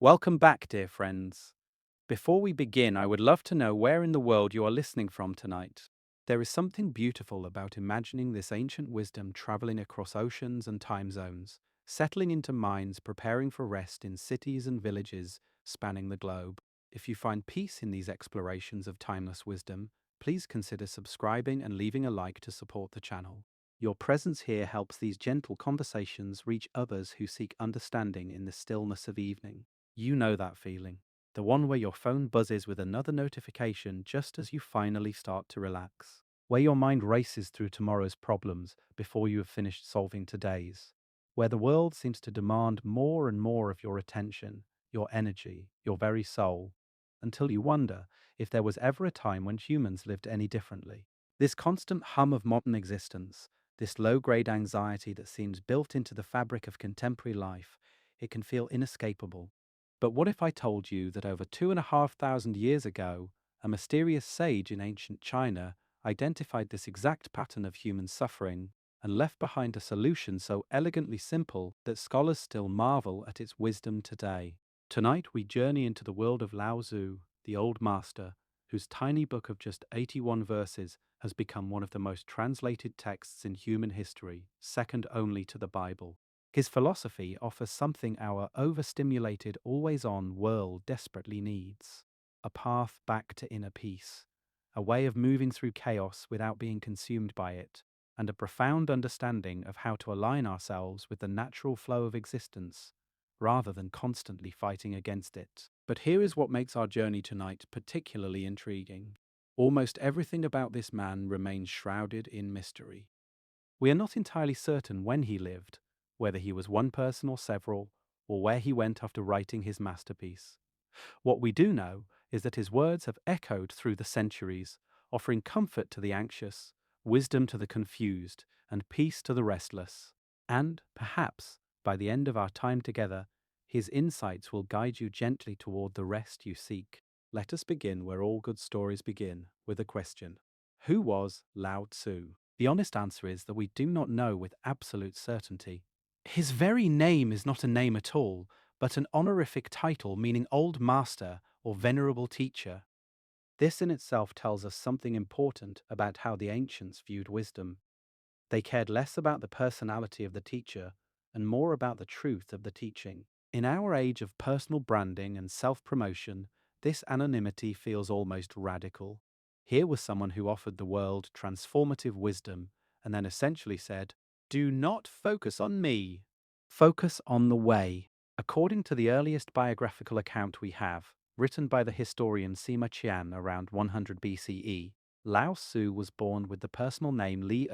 Welcome back, dear friends. Before we begin, I would love to know where in the world you are listening from tonight. There is something beautiful about imagining this ancient wisdom traveling across oceans and time zones, settling into minds preparing for rest in cities and villages spanning the globe. If you find peace in these explorations of timeless wisdom, please consider subscribing and leaving a like to support the channel. Your presence here helps these gentle conversations reach others who seek understanding in the stillness of evening. You know that feeling. The one where your phone buzzes with another notification just as you finally start to relax. Where your mind races through tomorrow's problems before you have finished solving today's. Where the world seems to demand more and more of your attention, your energy, your very soul, until you wonder if there was ever a time when humans lived any differently. This constant hum of modern existence, this low-grade anxiety that seems built into the fabric of contemporary life, it can feel inescapable. But what if I told you that over 2,500 years ago, a mysterious sage in ancient China identified this exact pattern of human suffering and left behind a solution so elegantly simple that scholars still marvel at its wisdom today? Tonight we journey into the world of Lao Tzu, the old master, whose tiny book of just 81 verses has become one of the most translated texts in human history, second only to the Bible. His philosophy offers something our overstimulated, always on world desperately needs: a path back to inner peace, a way of moving through chaos without being consumed by it, and a profound understanding of how to align ourselves with the natural flow of existence rather than constantly fighting against it. But here is what makes our journey tonight particularly intriguing. Almost everything about this man remains shrouded in mystery. We are not entirely certain when he lived, whether he was one person or several, or where he went after writing his masterpiece. What we do know is that his words have echoed through the centuries, offering comfort to the anxious, wisdom to the confused, and peace to the restless. And, perhaps, by the end of our time together, his insights will guide you gently toward the rest you seek. Let us begin where all good stories begin, with a question. Who was Lao Tzu? The honest answer is that we do not know with absolute certainty. His very name is not a name at all, but an honorific title meaning old master or venerable teacher. This in itself tells us something important about how the ancients viewed wisdom. They cared less about the personality of the teacher and more about the truth of the teaching. In our age of personal branding and self-promotion, this anonymity feels almost radical. Here was someone who offered the world transformative wisdom and then essentially said, "Do not focus on me. Focus on the way." According to the earliest biographical account we have, written by the historian Sima Qian around 100 BCE, Lao Tzu was born with the personal name Li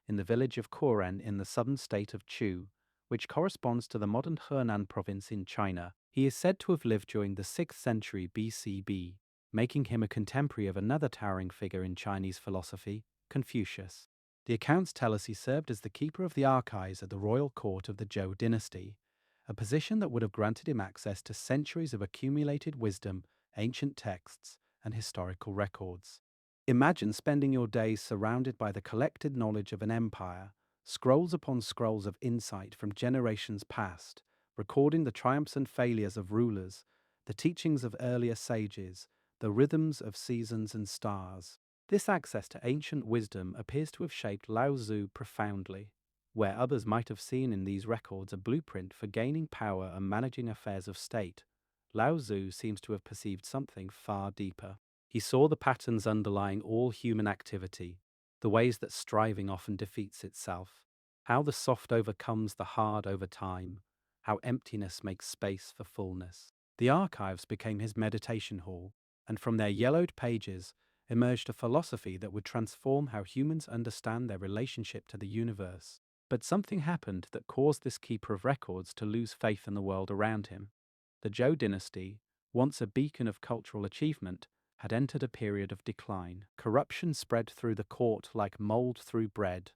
in the village of Kuren in the southern state of Chu, which corresponds to the modern Henan province in China. He is said to have lived during the 6th century BCB, making him a contemporary of another towering figure in Chinese philosophy, Confucius. The accounts tell us he served as the keeper of the archives at the royal court of the Zhou dynasty, a position that would have granted him access to centuries of accumulated wisdom, ancient texts, and historical records. Imagine spending your days surrounded by the collected knowledge of an empire, scrolls upon scrolls of insight from generations past, recording the triumphs and failures of rulers, the teachings of earlier sages, the rhythms of seasons and stars. This access to ancient wisdom appears to have shaped Lao Tzu profoundly. Where others might have seen in these records a blueprint for gaining power and managing affairs of state, Lao Tzu seems to have perceived something far deeper. He saw the patterns underlying all human activity, the ways that striving often defeats itself, how the soft overcomes the hard over time, how emptiness makes space for fullness. The archives became his meditation hall, and from their yellowed pages emerged a philosophy that would transform how humans understand their relationship to the universe. But something happened that caused this keeper of records to lose faith in the world around him. The Zhou dynasty, once a beacon of cultural achievement, had entered a period of decline. Corruption spread through the court like mold through bread.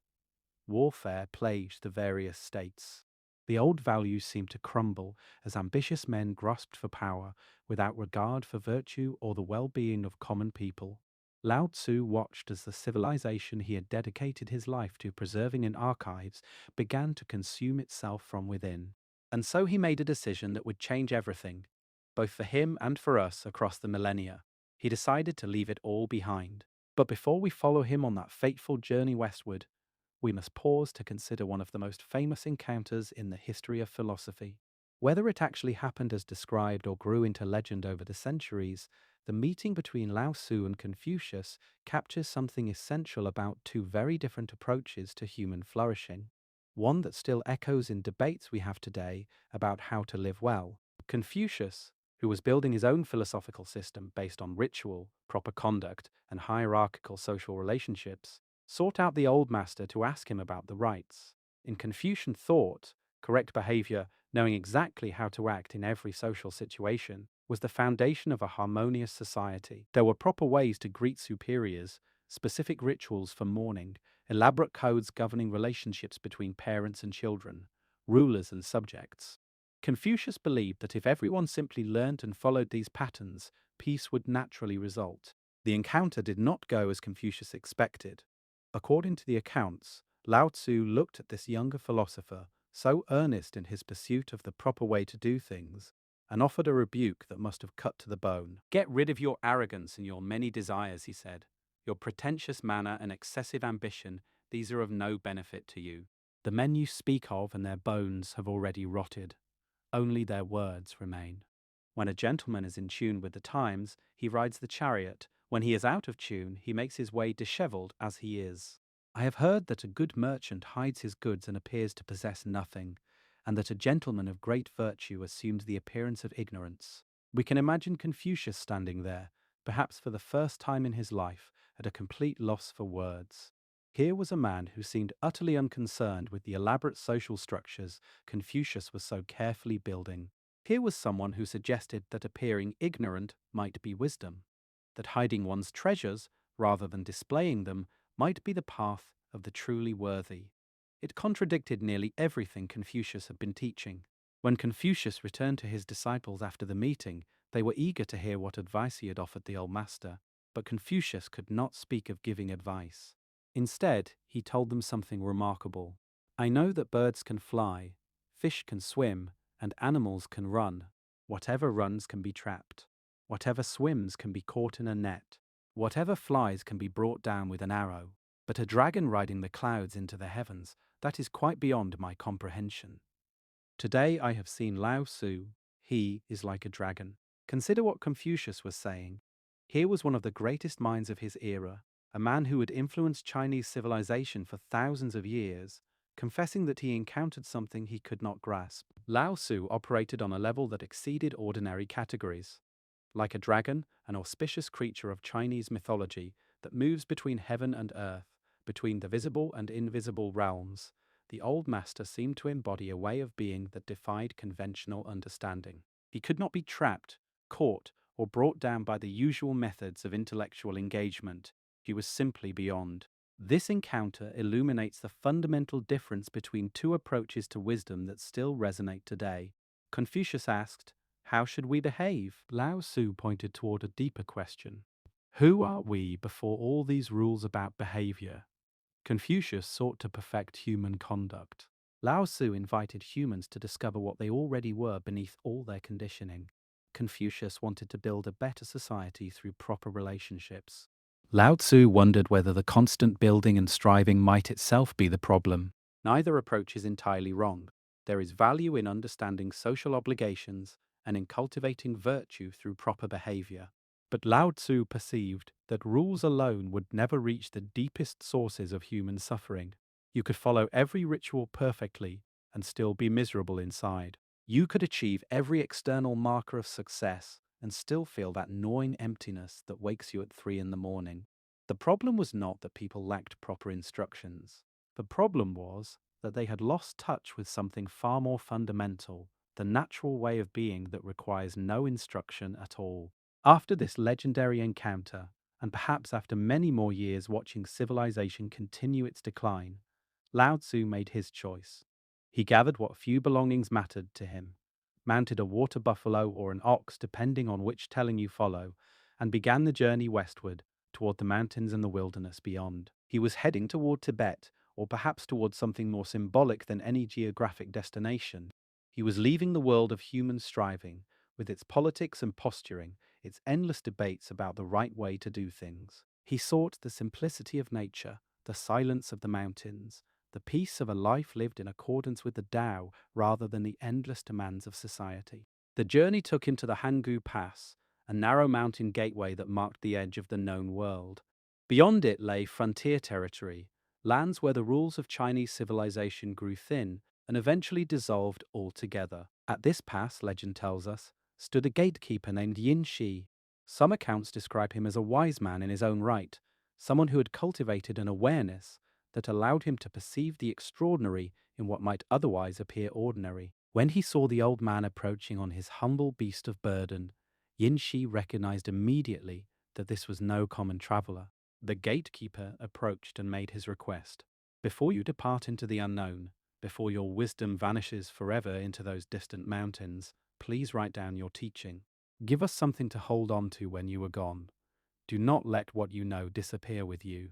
Warfare plagued the various states. The old values seemed to crumble as ambitious men grasped for power without regard for virtue or the well-being of common people. Lao Tzu watched as the civilization he had dedicated his life to preserving in archives began to consume itself from within. And so he made a decision that would change everything. both for him and for us across the millennia. He decided to leave it all behind. But before we follow him on that fateful journey westward, we must pause to consider one of the most famous encounters in the history of philosophy. Whether it actually happened as described or grew into legend over the centuries, the meeting between Lao Tzu and Confucius captures something essential about two very different approaches to human flourishing. One that still echoes in debates we have today about how to live well. Confucius, who was building his own philosophical system based on ritual, proper conduct, and hierarchical social relationships, sought out the old master to ask him about the rights. In Confucian thought, correct behavior, knowing exactly how to act in every social situation, was the foundation of a harmonious society. There were proper ways to greet superiors, specific rituals for mourning, elaborate codes governing relationships between parents and children, rulers and subjects. Confucius believed that if everyone simply learned and followed these patterns, peace would naturally result. The encounter did not go as Confucius expected. According to the accounts, Lao Tzu looked at this younger philosopher, so earnest in his pursuit of the proper way to do things, and offered a rebuke that must have cut to the bone. "Get rid of your arrogance and your many desires," he said. "Your pretentious manner and excessive ambition, these are of no benefit to you. The men you speak of and their bones have already rotted. Only their words remain." When a gentleman is in tune with the times, he rides the chariot. When he is out of tune, he makes his way dishevelled as he is. I have heard that a good merchant hides his goods and appears to possess nothing, and that a gentleman of great virtue assumes the appearance of ignorance. We can imagine Confucius standing there, perhaps for the first time in his life, at a complete loss for words. Here was a man who seemed utterly unconcerned with the elaborate social structures Confucius was so carefully building. Here was someone who suggested that appearing ignorant might be wisdom, that hiding one's treasures, rather than displaying them, might be the path of the truly worthy. It contradicted nearly everything Confucius had been teaching. When Confucius returned to his disciples after the meeting, they were eager to hear what advice he had offered the old master, but Confucius could not speak of giving advice. Instead, he told them something remarkable. "I know that birds can fly, fish can swim, and animals can run. Whatever runs can be trapped. Whatever swims can be caught in a net. Whatever flies can be brought down with an arrow. But a dragon riding the clouds into the heavens, that is quite beyond my comprehension. Today I have seen Lao Tzu. He is like a dragon." Consider what Confucius was saying. Here was one of the greatest minds of his era, a man who had influenced Chinese civilization for thousands of years, confessing that he encountered something he could not grasp. Lao Tzu operated on a level that exceeded ordinary categories. Like a dragon, an auspicious creature of Chinese mythology that moves between heaven and earth, between the visible and invisible realms, the old master seemed to embody a way of being that defied conventional understanding. He could not be trapped, caught, or brought down by the usual methods of intellectual engagement. He was simply beyond. This encounter illuminates the fundamental difference between two approaches to wisdom that still resonate today. Confucius asked, "How should we behave?" Lao Tzu pointed toward a deeper question. Who are we before all these rules about behavior? Confucius sought to perfect human conduct. Lao Tzu invited humans to discover what they already were beneath all their conditioning. Confucius wanted to build a better society through proper relationships. Lao Tzu wondered whether the constant building and striving might itself be the problem. Neither approach is entirely wrong. There is value in understanding social obligations and in cultivating virtue through proper behavior. But Lao Tzu perceived that rules alone would never reach the deepest sources of human suffering. You could follow every ritual perfectly and still be miserable inside. You could achieve every external marker of success and still feel that gnawing emptiness that wakes you at 3 in the morning. The problem was not that people lacked proper instructions. The problem was that they had lost touch with something far more fundamental, the natural way of being that requires no instruction at all. After this legendary encounter, and perhaps after many more years watching civilization continue its decline, Lao Tzu made his choice. He gathered what few belongings mattered to him, mounted a water buffalo or an ox depending on which telling you follow, and began the journey westward toward the mountains and the wilderness beyond. He was heading toward Tibet, or perhaps toward something more symbolic than any geographic destination. He was leaving the world of human striving, with its politics and posturing, its endless debates about the right way to do things. He sought the simplicity of nature, the silence of the mountains, the peace of a life lived in accordance with the Tao rather than the endless demands of society. The journey took him to the Hangu Pass, a narrow mountain gateway that marked the edge of the known world. Beyond it lay frontier territory, lands where the rules of Chinese civilization grew thin and eventually dissolved altogether. At this pass, legend tells us, stood a gatekeeper named Yin Shi. Some accounts describe him as a wise man in his own right, someone who had cultivated an awareness that allowed him to perceive the extraordinary in what might otherwise appear ordinary. When he saw the old man approaching on his humble beast of burden, Yin Shi recognized immediately that this was no common traveler. The gatekeeper approached and made his request. Before you depart into the unknown, before your wisdom vanishes forever into those distant mountains, please write down your teaching. Give us something to hold on to when you are gone. Do not let what you know disappear with you.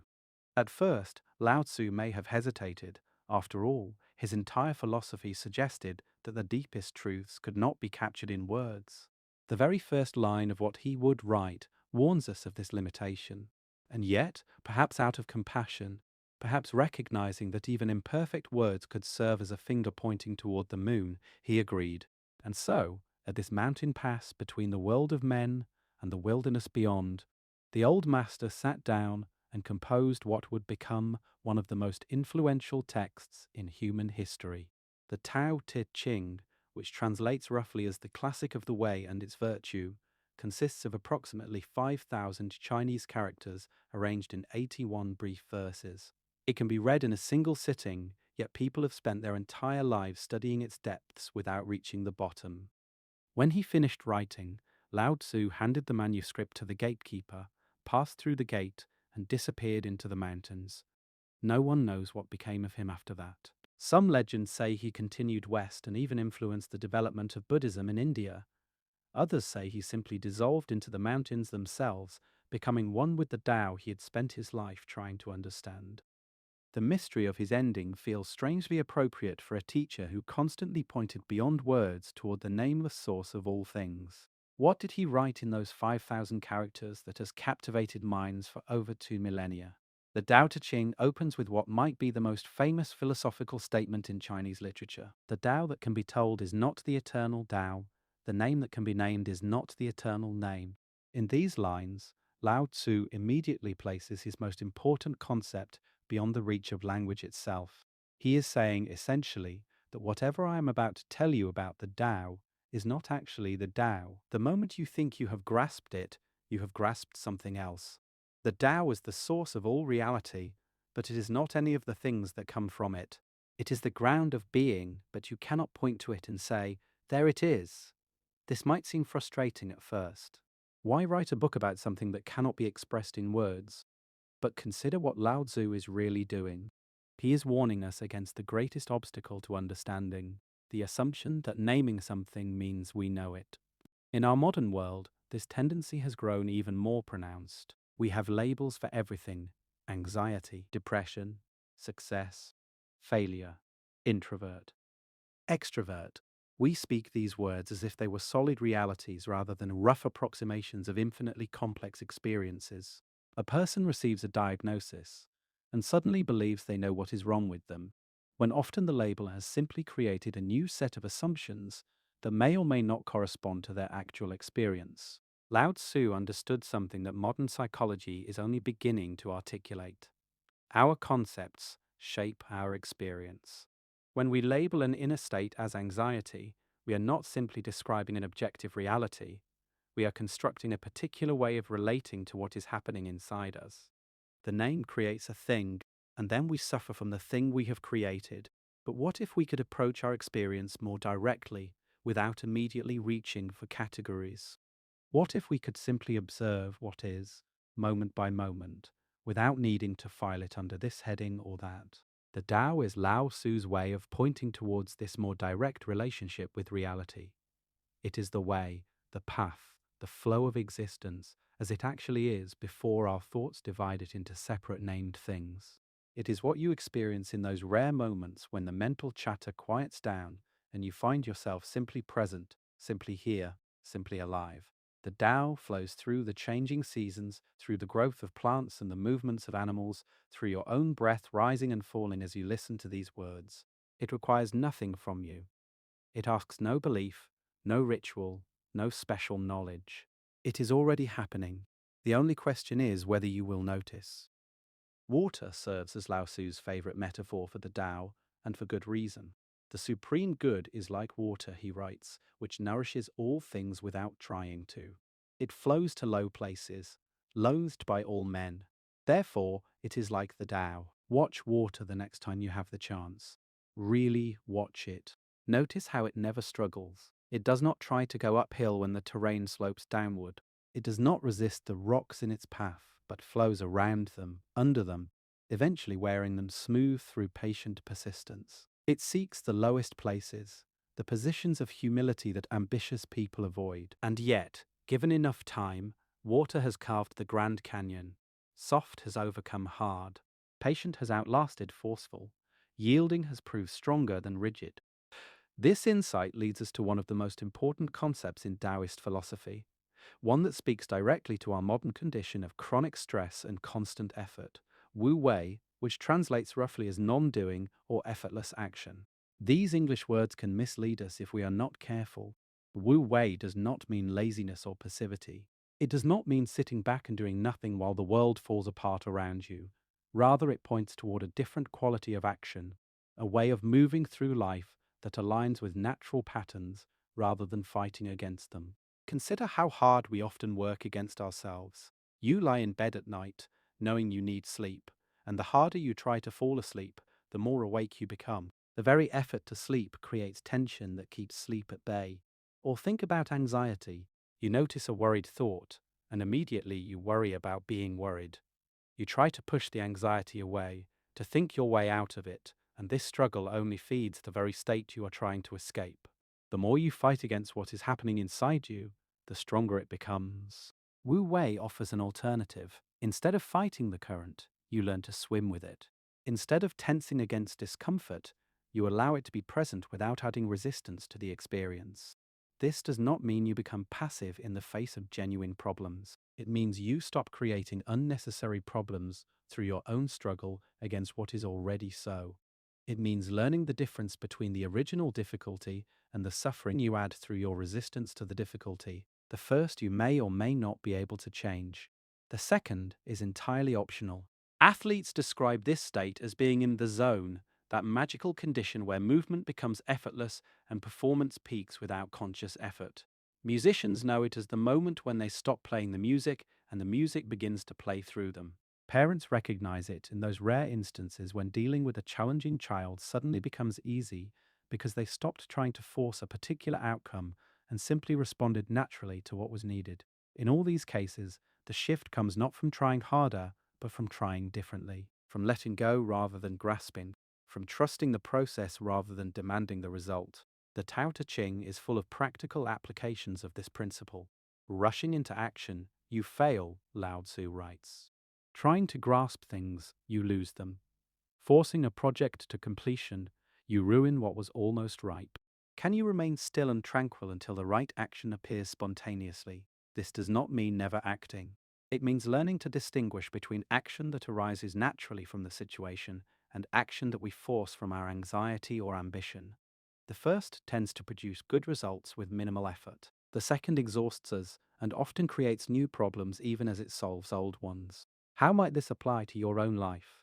At first, Lao Tzu may have hesitated. After all, his entire philosophy suggested that the deepest truths could not be captured in words. The very first line of what he would write warns us of this limitation. And yet, perhaps out of compassion, perhaps recognizing that even imperfect words could serve as a finger pointing toward the moon, he agreed. And so, at this mountain pass between the world of men and the wilderness beyond, the old master sat down and composed what would become one of the most influential texts in human history. The Tao Te Ching, which translates roughly as the classic of the way and its virtue, consists of approximately 5,000 Chinese characters arranged in 81 brief verses. It can be read in a single sitting, yet people have spent their entire lives studying its depths without reaching the bottom. When he finished writing, Lao Tzu handed the manuscript to the gatekeeper, passed through the gate, and disappeared into the mountains. No one knows what became of him after that. Some legends say he continued west and even influenced the development of Buddhism in India. Others say he simply dissolved into the mountains themselves, becoming one with the Tao he had spent his life trying to understand. The mystery of his ending feels strangely appropriate for a teacher who constantly pointed beyond words toward the nameless source of all things. What did he write in those 5,000 characters that has captivated minds for over 2 millennia? The Tao Te Ching opens with what might be the most famous philosophical statement in Chinese literature. The Tao that can be told is not the eternal Tao. The name that can be named is not the eternal name. In these lines, Lao Tzu immediately places his most important concept beyond the reach of language itself. He is saying, essentially, that whatever I am about to tell you about the Tao is not actually the Tao. The moment you think you have grasped it, you have grasped something else. The Tao is the source of all reality, but it is not any of the things that come from it. It is the ground of being, but you cannot point to it and say, there it is. This might seem frustrating at first. Why write a book about something that cannot be expressed in words? But consider what Lao Tzu is really doing. He is warning us against the greatest obstacle to understanding, the assumption that naming something means we know it. In our modern world, this tendency has grown even more pronounced. We have labels for everything: anxiety, depression, success, failure, introvert, extrovert. We speak these words as if they were solid realities rather than rough approximations of infinitely complex experiences. A person receives a diagnosis and suddenly believes they know what is wrong with them, when often the label has simply created a new set of assumptions that may or may not correspond to their actual experience. Lao Tzu understood something that modern psychology is only beginning to articulate. Our concepts shape our experience. When we label an inner state as anxiety, we are not simply describing an objective reality. We are constructing a particular way of relating to what is happening inside us. The name creates a thing, and then we suffer from the thing we have created. But what if we could approach our experience more directly, without immediately reaching for categories? What if we could simply observe what is, moment by moment, without needing to file it under this heading or that? The Tao is Lao Tzu's way of pointing towards this more direct relationship with reality. It is the way, the path, the flow of existence, as it actually is before our thoughts divide it into separate named things. It is what you experience in those rare moments when the mental chatter quiets down and you find yourself simply present, simply here, simply alive. The Tao flows through the changing seasons, through the growth of plants and the movements of animals, through your own breath rising and falling as you listen to these words. It requires nothing from you. It asks no belief, no ritual, no special knowledge. It is already happening. The only question is whether you will notice. Water serves as Lao Tzu's favorite metaphor for the Tao, and for good reason. The supreme good is like water, he writes, which nourishes all things without trying to. It flows to low places, loathed by all men. Therefore, it is like the Tao. Watch water the next time you have the chance. Really watch it. Notice how it never struggles. It does not try to go uphill when the terrain slopes downward. It does not resist the rocks in its path, but flows around them, under them, eventually wearing them smooth through patient persistence. It seeks the lowest places, the positions of humility that ambitious people avoid. And yet, given enough time, water has carved the Grand Canyon. Soft has overcome hard. Patient has outlasted forceful. Yielding has proved stronger than rigid. This insight leads us to one of the most important concepts in Taoist philosophy, one that speaks directly to our modern condition of chronic stress and constant effort, Wu Wei, which translates roughly as non-doing or effortless action. These English words can mislead us if we are not careful. Wu Wei does not mean laziness or passivity. It does not mean sitting back and doing nothing while the world falls apart around you. Rather, it points toward a different quality of action, a way of moving through life that aligns with natural patterns rather than fighting against them. Consider how hard we often work against ourselves. You lie in bed at night, knowing you need sleep, and the harder you try to fall asleep, the more awake you become. The very effort to sleep creates tension that keeps sleep at bay. Or think about anxiety. You notice a worried thought, and immediately you worry about being worried. You try to push the anxiety away, to think your way out of it, and this struggle only feeds the very state you are trying to escape. The more you fight against what is happening inside you, the stronger it becomes. Wu Wei offers an alternative. Instead of fighting the current, you learn to swim with it. Instead of tensing against discomfort, you allow it to be present without adding resistance to the experience. This does not mean you become passive in the face of genuine problems. It means you stop creating unnecessary problems through your own struggle against what is already so. It means learning the difference between the original difficulty and the suffering you add through your resistance to the difficulty. The first you may or may not be able to change. The second is entirely optional. Athletes describe this state as being in the zone, that magical condition where movement becomes effortless and performance peaks without conscious effort. Musicians know it as the moment when they stop playing the music and the music begins to play through them. Parents recognize it in those rare instances when dealing with a challenging child suddenly becomes easy because they stopped trying to force a particular outcome and simply responded naturally to what was needed. In all these cases, the shift comes not from trying harder, but from trying differently, from letting go rather than grasping, from trusting the process rather than demanding the result. The Tao Te Ching is full of practical applications of this principle. Rushing into action, you fail, Lao Tzu writes. Trying to grasp things, you lose them. Forcing a project to completion, you ruin what was almost ripe. Can you remain still and tranquil until the right action appears spontaneously? This does not mean never acting. It means learning to distinguish between action that arises naturally from the situation and action that we force from our anxiety or ambition. The first tends to produce good results with minimal effort. The second exhausts us and often creates new problems even as it solves old ones. How might this apply to your own life?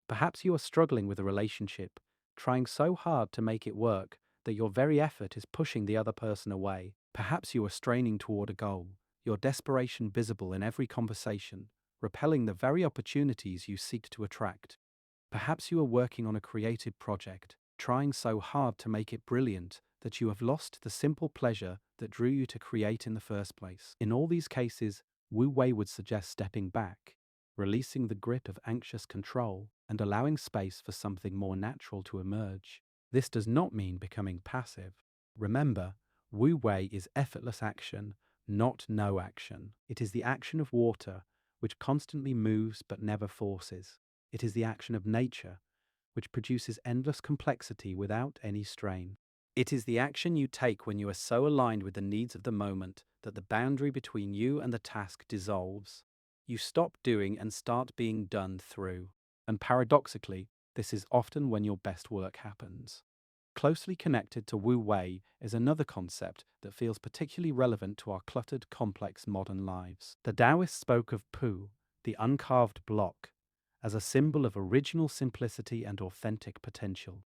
Perhaps you are struggling with a relationship, trying so hard to make it work that your very effort is pushing the other person away. Perhaps you are straining toward a goal, your desperation visible in every conversation, repelling the very opportunities you seek to attract. Perhaps you are working on a creative project, trying so hard to make it brilliant that you have lost the simple pleasure that drew you to create in the first place. In all these cases, Wu Wei would suggest stepping back, releasing the grip of anxious control, and allowing space for something more natural to emerge. This does not mean becoming passive. Remember, Wu Wei is effortless action, not no action. It is the action of water, which constantly moves but never forces. It is the action of nature, which produces endless complexity without any strain. It is the action you take when you are so aligned with the needs of the moment that the boundary between you and the task dissolves. You stop doing and start being done through. And paradoxically, this is often when your best work happens. Closely connected to Wu Wei is another concept that feels particularly relevant to our cluttered, complex modern lives. The Taoists spoke of Pu, the uncarved block, as a symbol of original simplicity and authentic potential.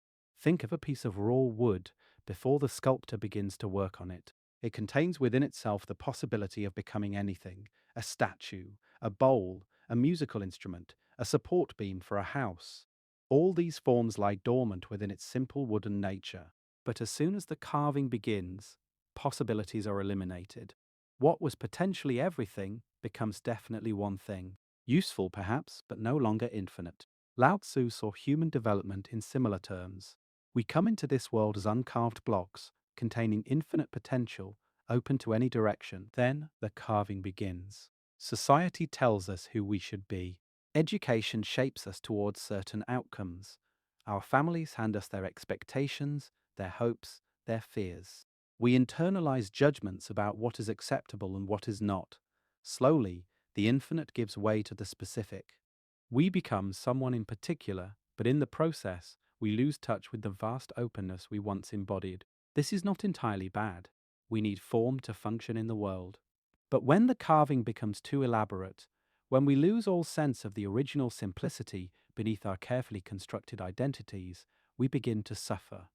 Think of a piece of raw wood before the sculptor begins to work on it. It contains within itself the possibility of becoming anything: a statue, a bowl, a musical instrument, a support beam for a house. All these forms lie dormant within its simple wooden nature. But as soon as the carving begins, possibilities are eliminated. What was potentially everything becomes definitely one thing. Useful, perhaps, but no longer infinite. Lao Tzu saw human development in similar terms. We come into this world as uncarved blocks, containing infinite potential, open to any direction. Then the carving begins. Society tells us who we should be. Education shapes us towards certain outcomes. Our families hand us their expectations, their hopes, their fears. We internalize judgments about what is acceptable and what is not. Slowly, the infinite gives way to the specific. We become someone in particular, but in the process, we lose touch with the vast openness we once embodied. This is not entirely bad. We need form to function in the world. But when the carving becomes too elaborate, when we lose all sense of the original simplicity beneath our carefully constructed identities, we begin to suffer.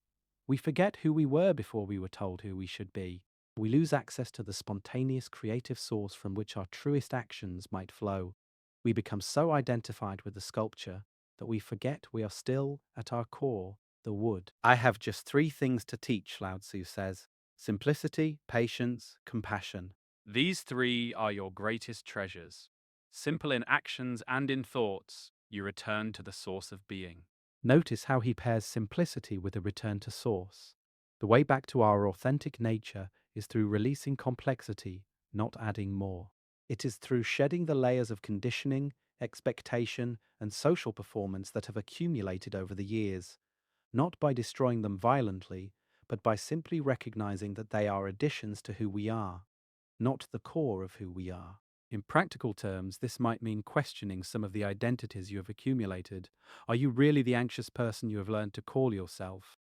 We forget who we were before we were told who we should be. We lose access to the spontaneous creative source from which our truest actions might flow. We become so identified with the sculpture that we forget we are still, at our core, the wood. I have just three things to teach, Lao Tzu says: simplicity, patience, compassion. These three are your greatest treasures. Simple in actions and in thoughts, you return to the source of being. Notice how he pairs simplicity with a return to source. The way back to our authentic nature is through releasing complexity, not adding more. It is through shedding the layers of conditioning, expectation, and social performance that have accumulated over the years, not by destroying them violently, but by simply recognizing that they are additions to who we are, not the core of who we are. In practical terms, this might mean questioning some of the identities you have accumulated. Are you really the anxious person you have learned to call yourself?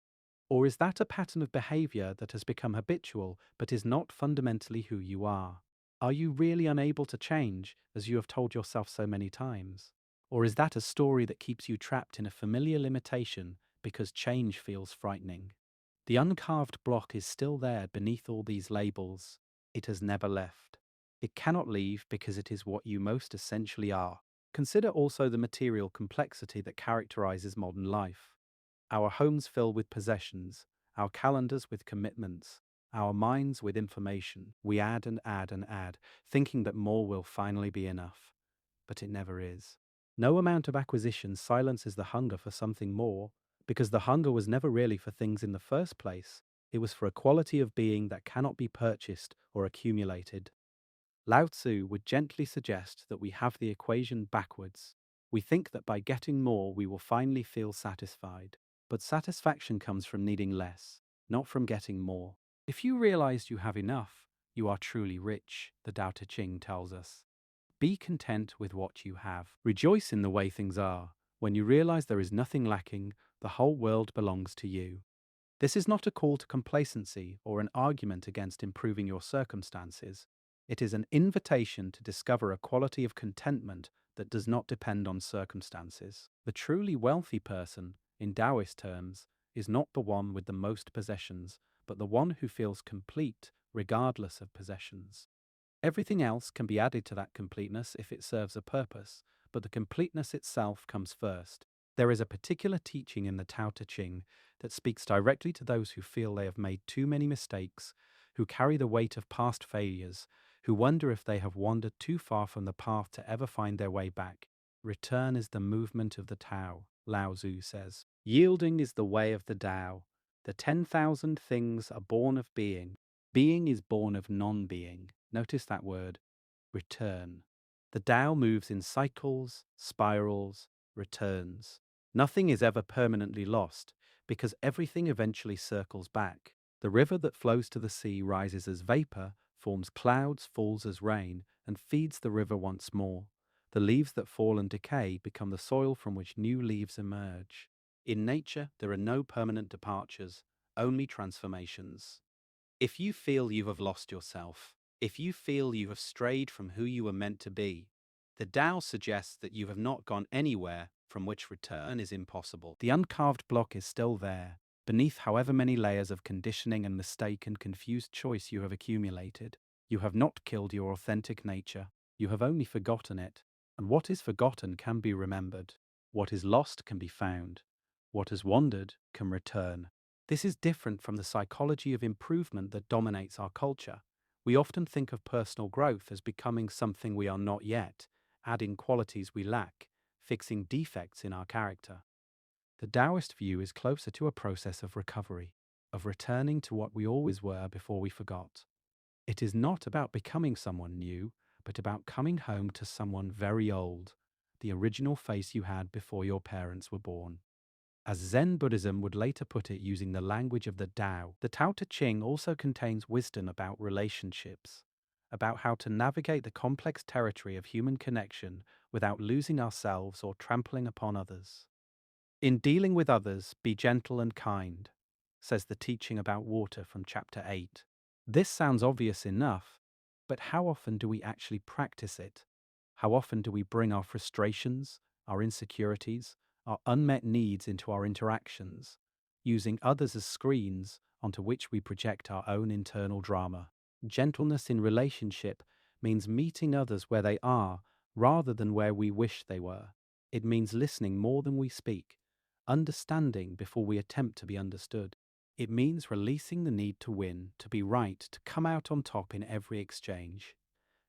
Or is that a pattern of behavior that has become habitual but is not fundamentally who you are? Are you really unable to change, as you have told yourself so many times? Or is that a story that keeps you trapped in a familiar limitation because change feels frightening? The uncarved block is still there beneath all these labels. It has never left. It cannot leave because it is what you most essentially are. Consider also the material complexity that characterizes modern life. Our homes fill with possessions, our calendars with commitments, our minds with information. We add and add and add, thinking that more will finally be enough. But it never is. No amount of acquisition silences the hunger for something more, because the hunger was never really for things in the first place. It was for a quality of being that cannot be purchased or accumulated. Lao Tzu would gently suggest that we have the equation backwards. We think that by getting more, we will finally feel satisfied. But satisfaction comes from needing less, not from getting more. If you realize you have enough, you are truly rich, the Tao Te Ching tells us. Be content with what you have. Rejoice in the way things are. When you realize there is nothing lacking, the whole world belongs to you. This is not a call to complacency or an argument against improving your circumstances. It is an invitation to discover a quality of contentment that does not depend on circumstances. The truly wealthy person, in Taoist terms, is not the one with the most possessions, but the one who feels complete regardless of possessions. Everything else can be added to that completeness if it serves a purpose, but the completeness itself comes first. There is a particular teaching in the Tao Te Ching that speaks directly to those who feel they have made too many mistakes, who carry the weight of past failures, who wonder if they have wandered too far from the path to ever find their way back. Return is the movement of the Tao, Lao Tzu says. Yielding is the way of the Tao. The 10,000 things are born of being. Being is born of non-being. Notice that word, return. The Tao moves in cycles, spirals, returns. Nothing is ever permanently lost. because everything eventually circles back. The river that flows to the sea rises as vapor, forms clouds, falls as rain, and feeds the river once more. The leaves that fall and decay become the soil from which new leaves emerge. In nature, there are no permanent departures, only transformations. If you feel you have lost yourself, if you feel you have strayed from who you were meant to be, the Tao suggests that you have not gone anywhere from which return is impossible. The uncarved block is still there, beneath however many layers of conditioning and mistake and confused choice you have accumulated. You have not killed your authentic nature, you have only forgotten it. And what is forgotten can be remembered. What is lost can be found. What has wandered can return. This is different from the psychology of improvement that dominates our culture. We often think of personal growth as becoming something we are not yet, adding qualities we lack, fixing defects in our character. The Taoist view is closer to a process of recovery, of returning to what we always were before we forgot. It is not about becoming someone new, but about coming home to someone very old, the original face you had before your parents were born. As Zen Buddhism would later put it using the language of the Tao, the Tao Te Ching also contains wisdom about relationships, about how to navigate the complex territory of human connection without losing ourselves or trampling upon others. In dealing with others, be gentle and kind, says the teaching about water from chapter 8. This sounds obvious enough, but how often do we actually practice it? How often do we bring our frustrations, our insecurities, our unmet needs into our interactions, using others as screens onto which we project our own internal drama? Gentleness in relationship means meeting others where they are rather than where we wish they were. It means listening more than we speak, understanding before we attempt to be understood. It means releasing the need to win, to be right, to come out on top in every exchange.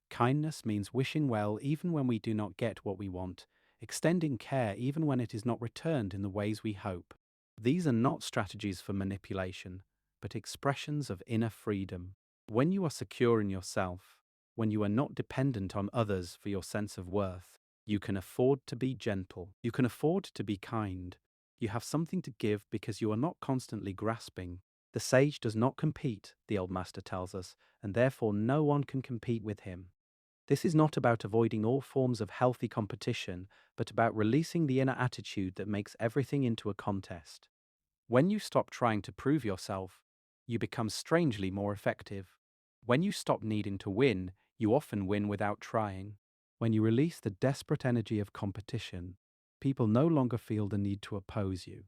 Kindness means wishing well even when we do not get what we want, extending care even when it is not returned in the ways we hope. These are not strategies for manipulation, but expressions of inner freedom. When you are secure in yourself, when you are not dependent on others for your sense of worth, you can afford to be gentle. You can afford to be kind. You have something to give because you are not constantly grasping. The sage does not compete, the old master tells us, and therefore no one can compete with him. This is not about avoiding all forms of healthy competition, but about releasing the inner attitude that makes everything into a contest. When you stop trying to prove yourself, you become strangely more effective. When you stop needing to win, you often win without trying. When you release the desperate energy of competition, people no longer feel the need to oppose you.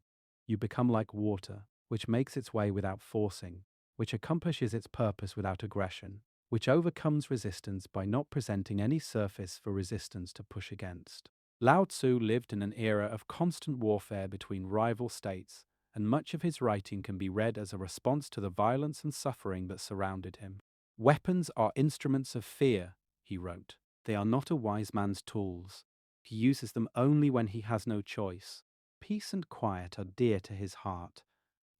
You become like water, which makes its way without forcing, which accomplishes its purpose without aggression, which overcomes resistance by not presenting any surface for resistance to push against. Lao Tzu lived in an era of constant warfare between rival states, and much of his writing can be read as a response to the violence and suffering that surrounded him. Weapons are instruments of fear, he wrote. They are not a wise man's tools. He uses them only when he has no choice. Peace and quiet are dear to his heart,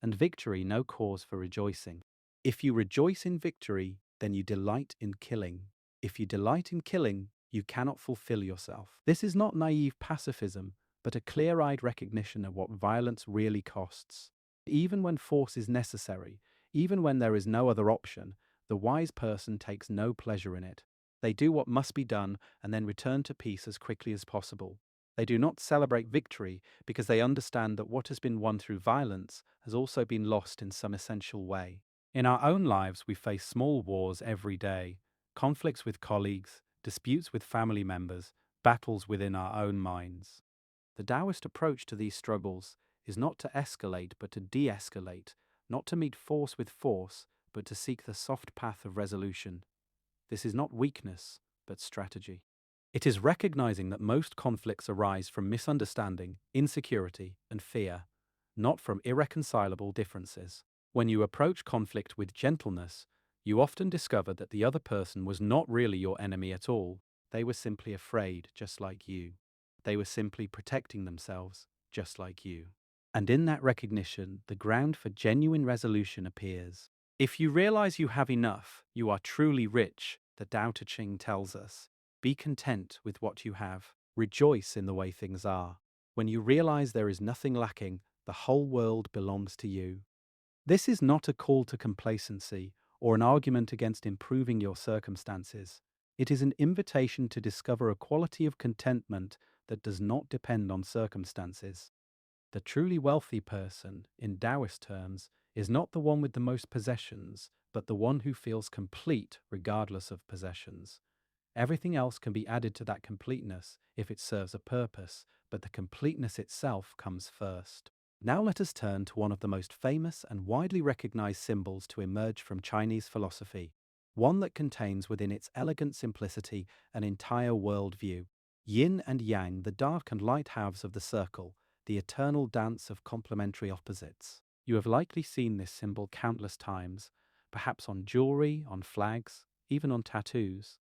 and victory no cause for rejoicing. If you rejoice in victory, then you delight in killing. If you delight in killing, you cannot fulfill yourself. This is not naive pacifism, but a clear-eyed recognition of what violence really costs. Even when force is necessary, even when there is no other option, the wise person takes no pleasure in it. They do what must be done and then return to peace as quickly as possible. They do not celebrate victory because they understand that what has been won through violence has also been lost in some essential way. In our own lives, we face small wars every day, conflicts with colleagues, disputes with family members, battles within our own minds. The Taoist approach to these struggles is not to escalate but to de-escalate, not to meet force with force, but to seek the soft path of resolution. This is not weakness, but strategy. It is recognizing that most conflicts arise from misunderstanding, insecurity, and fear, not from irreconcilable differences. When you approach conflict with gentleness, you often discover that the other person was not really your enemy at all. They were simply afraid, just like you. They were simply protecting themselves, just like you. And in that recognition, the ground for genuine resolution appears. If you realize you have enough, you are truly rich, the Tao Te Ching tells us. Be content with what you have. Rejoice in the way things are. When you realize there is nothing lacking, The whole world belongs to you. This is not a call to complacency or an argument against improving your circumstances. It is an invitation to discover a quality of contentment that does not depend on circumstances. The truly wealthy person, in Taoist terms, is not the one with the most possessions, but the one who feels complete regardless of possessions. Everything else can be added to that completeness if it serves a purpose, but the completeness itself comes first. Now let us turn to one of the most famous and widely recognized symbols to emerge from Chinese philosophy, one that contains within its elegant simplicity an entire worldview. Yin and Yang, the dark and light halves of the circle, the eternal dance of complementary opposites. You have likely seen this symbol countless times, perhaps on jewelry, on flags, even on tattoos.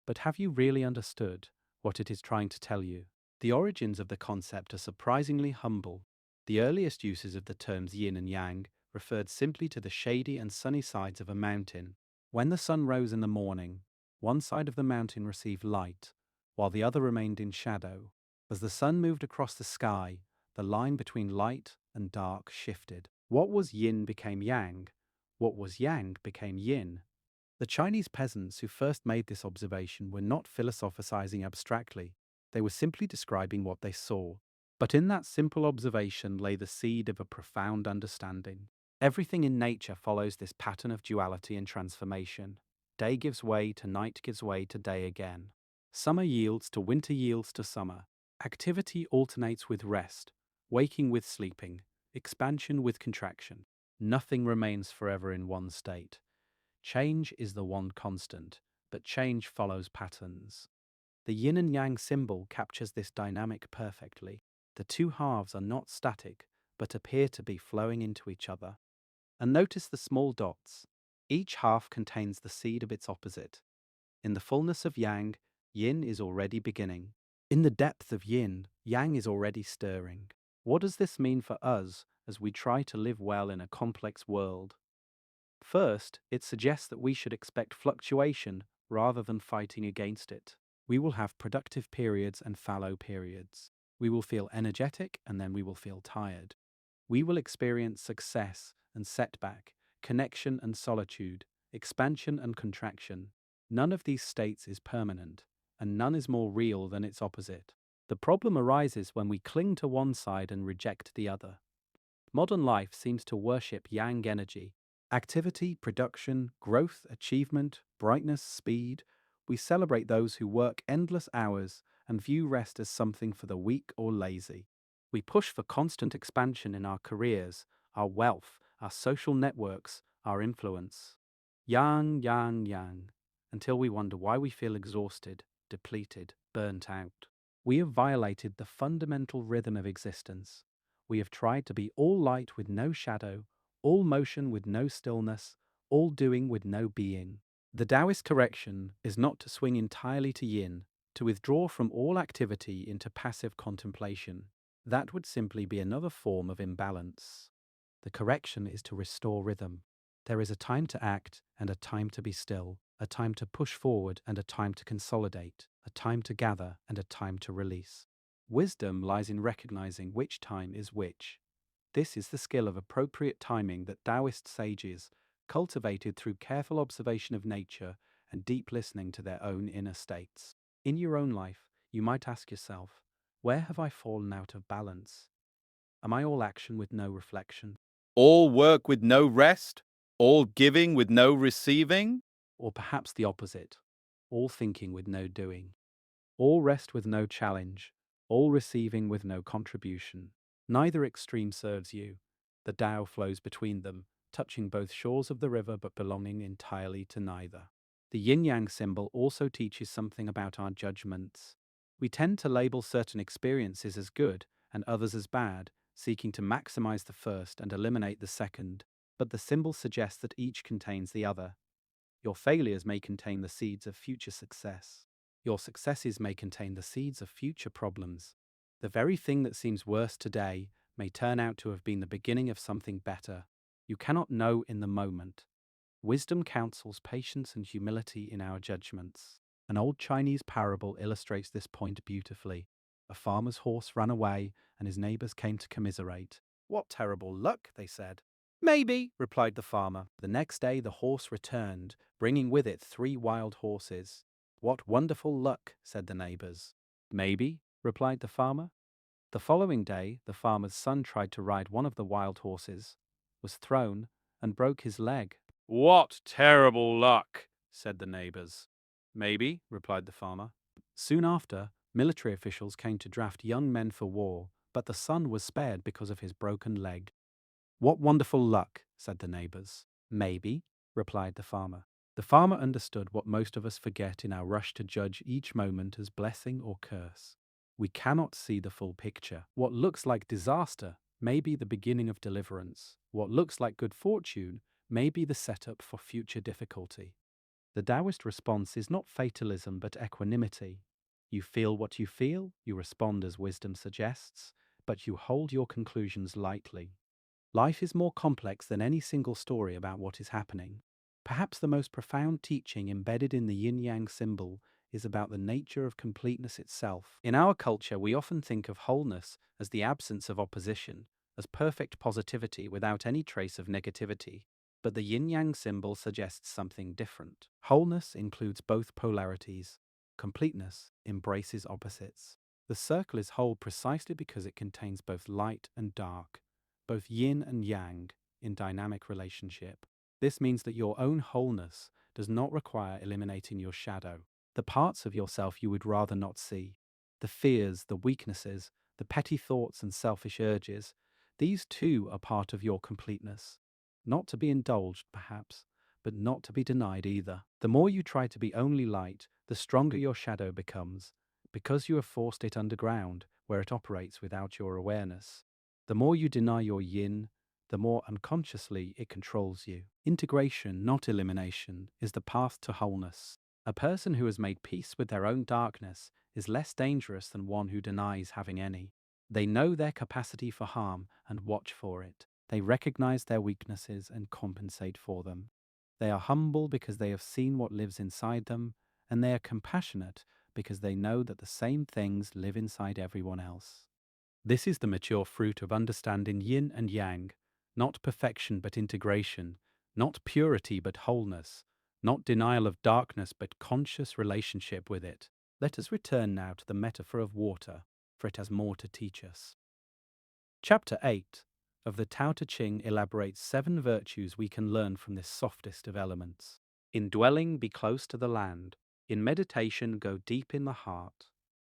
But have you really understood what it is trying to tell you? The origins of the concept are surprisingly humble. The earliest uses of the terms yin and yang referred simply to the shady and sunny sides of a mountain. When the sun rose in the morning, one side of the mountain received light, while the other remained in shadow. As the sun moved across the sky, the line between light and dark shifted. What was yin became yang. What was yang became yin. The Chinese peasants who first made this observation were not philosophizing abstractly. They were simply describing what they saw. But in that simple observation lay the seed of a profound understanding. Everything in nature follows this pattern of duality and transformation. Day gives way to night gives way to day again. Summer yields to winter yields to summer. Activity alternates with rest, waking with sleeping, expansion with contraction. Nothing remains forever in one state. Change is the one constant, but change follows patterns. The yin and yang symbol captures this dynamic perfectly. The two halves are not static, but appear to be flowing into each other. And notice the small dots. Each half contains the seed of its opposite. In the fullness of yang, yin is already beginning. In the depth of yin, yang is already stirring. What does this mean for us as we try to live well in a complex world? First, it suggests that we should expect fluctuation rather than fighting against it. We will have productive periods and fallow periods. We will feel energetic and then we will feel tired. We will experience success and setback, connection and solitude, expansion and contraction. None of these states is permanent, and none is more real than its opposite. The problem arises when we cling to one side and reject the other. Modern life seems to worship yang energy. Activity, production, growth, achievement, brightness, speed. We celebrate those who work endless hours and view rest as something for the weak or lazy. We push for constant expansion in our careers, our wealth, our social networks, our influence. Yang, yang, yang, until we wonder why we feel exhausted, depleted, burnt out. We have violated the fundamental rhythm of existence. We have tried to be all light with no shadow, all motion with no stillness, all doing with no being. The Taoist correction is not to swing entirely to yin, to withdraw from all activity into passive contemplation. That would simply be another form of imbalance. The correction is to restore rhythm. There is a time to act and a time to be still, a time to push forward and a time to consolidate, a time to gather and a time to release. Wisdom lies in recognizing which time is which. This is the skill of appropriate timing that Taoist sages cultivated through careful observation of nature and deep listening to their own inner states. In your own life, you might ask yourself, where have I fallen out of balance? Am I all action with no reflection? All work with no rest, all giving with no receiving. Or perhaps the opposite, all thinking with no doing? All rest with no challenge, all receiving with no contribution. Neither extreme serves you. The Tao flows between them, touching both shores of the river but belonging entirely to neither. The yin-yang symbol also teaches something about our judgments. We tend to label certain experiences as good and others as bad, seeking to maximize the first and eliminate the second, but the symbol suggests that each contains the other. Your failures may contain the seeds of future success. Your successes may contain the seeds of future problems. The very thing that seems worse today may turn out to have been the beginning of something better. You cannot know in the moment. Wisdom counsels patience and humility in our judgments. An old Chinese parable illustrates this point beautifully. A farmer's horse ran away, and his neighbors came to commiserate. "What terrible luck," they said. "Maybe," replied the farmer. The next day the horse returned, bringing with it 3 wild horses. "What wonderful luck," said the neighbors. "Maybe," replied the farmer. The following day, the farmer's son tried to ride one of the wild horses, was thrown, and broke his leg. "What terrible luck," said the neighbors. "Maybe," replied the farmer. Soon after, military officials came to draft young men for war, but the son was spared because of his broken leg. "What wonderful luck," said the neighbors. "Maybe," replied the farmer. The farmer understood what most of us forget in our rush to judge each moment as blessing or curse. We cannot see the full picture. What looks like disaster may be the beginning of deliverance. What looks like good fortune may be the setup for future difficulty. The Taoist response is not fatalism but equanimity. You feel what you feel, you respond as wisdom suggests, but you hold your conclusions lightly. Life is more complex than any single story about what is happening. Perhaps the most profound teaching embedded in the yin yang symbol is about the nature of completeness itself. In our culture, we often think of wholeness as the absence of opposition, as perfect positivity without any trace of negativity. But the yin yang symbol suggests something different. Wholeness includes both polarities. Completeness embraces opposites. The circle is whole precisely because it contains both light and dark, both yin and yang, in dynamic relationship. This means that your own wholeness does not require eliminating your shadow, the parts of yourself you would rather not see, the fears, the weaknesses, the petty thoughts and selfish urges. These too are part of your completeness. Not to be indulged, perhaps, but not to be denied either. The more you try to be only light, the stronger your shadow becomes, because you have forced it underground, where it operates without your awareness. The more you deny your yin, the more unconsciously it controls you. Integration, not elimination, is the path to wholeness. A person who has made peace with their own darkness is less dangerous than one who denies having any. They know their capacity for harm and watch for it. They recognize their weaknesses and compensate for them. They are humble because they have seen what lives inside them, and they are compassionate because they know that the same things live inside everyone else. This is the mature fruit of understanding yin and yang, not perfection but integration, not purity but wholeness, not denial of darkness but conscious relationship with it. Let us return now to the metaphor of water, for it has more to teach us. Chapter 8 of the Tao Te Ching elaborates 7 virtues we can learn from this softest of elements. In dwelling, be close to the land. In meditation, go deep in the heart.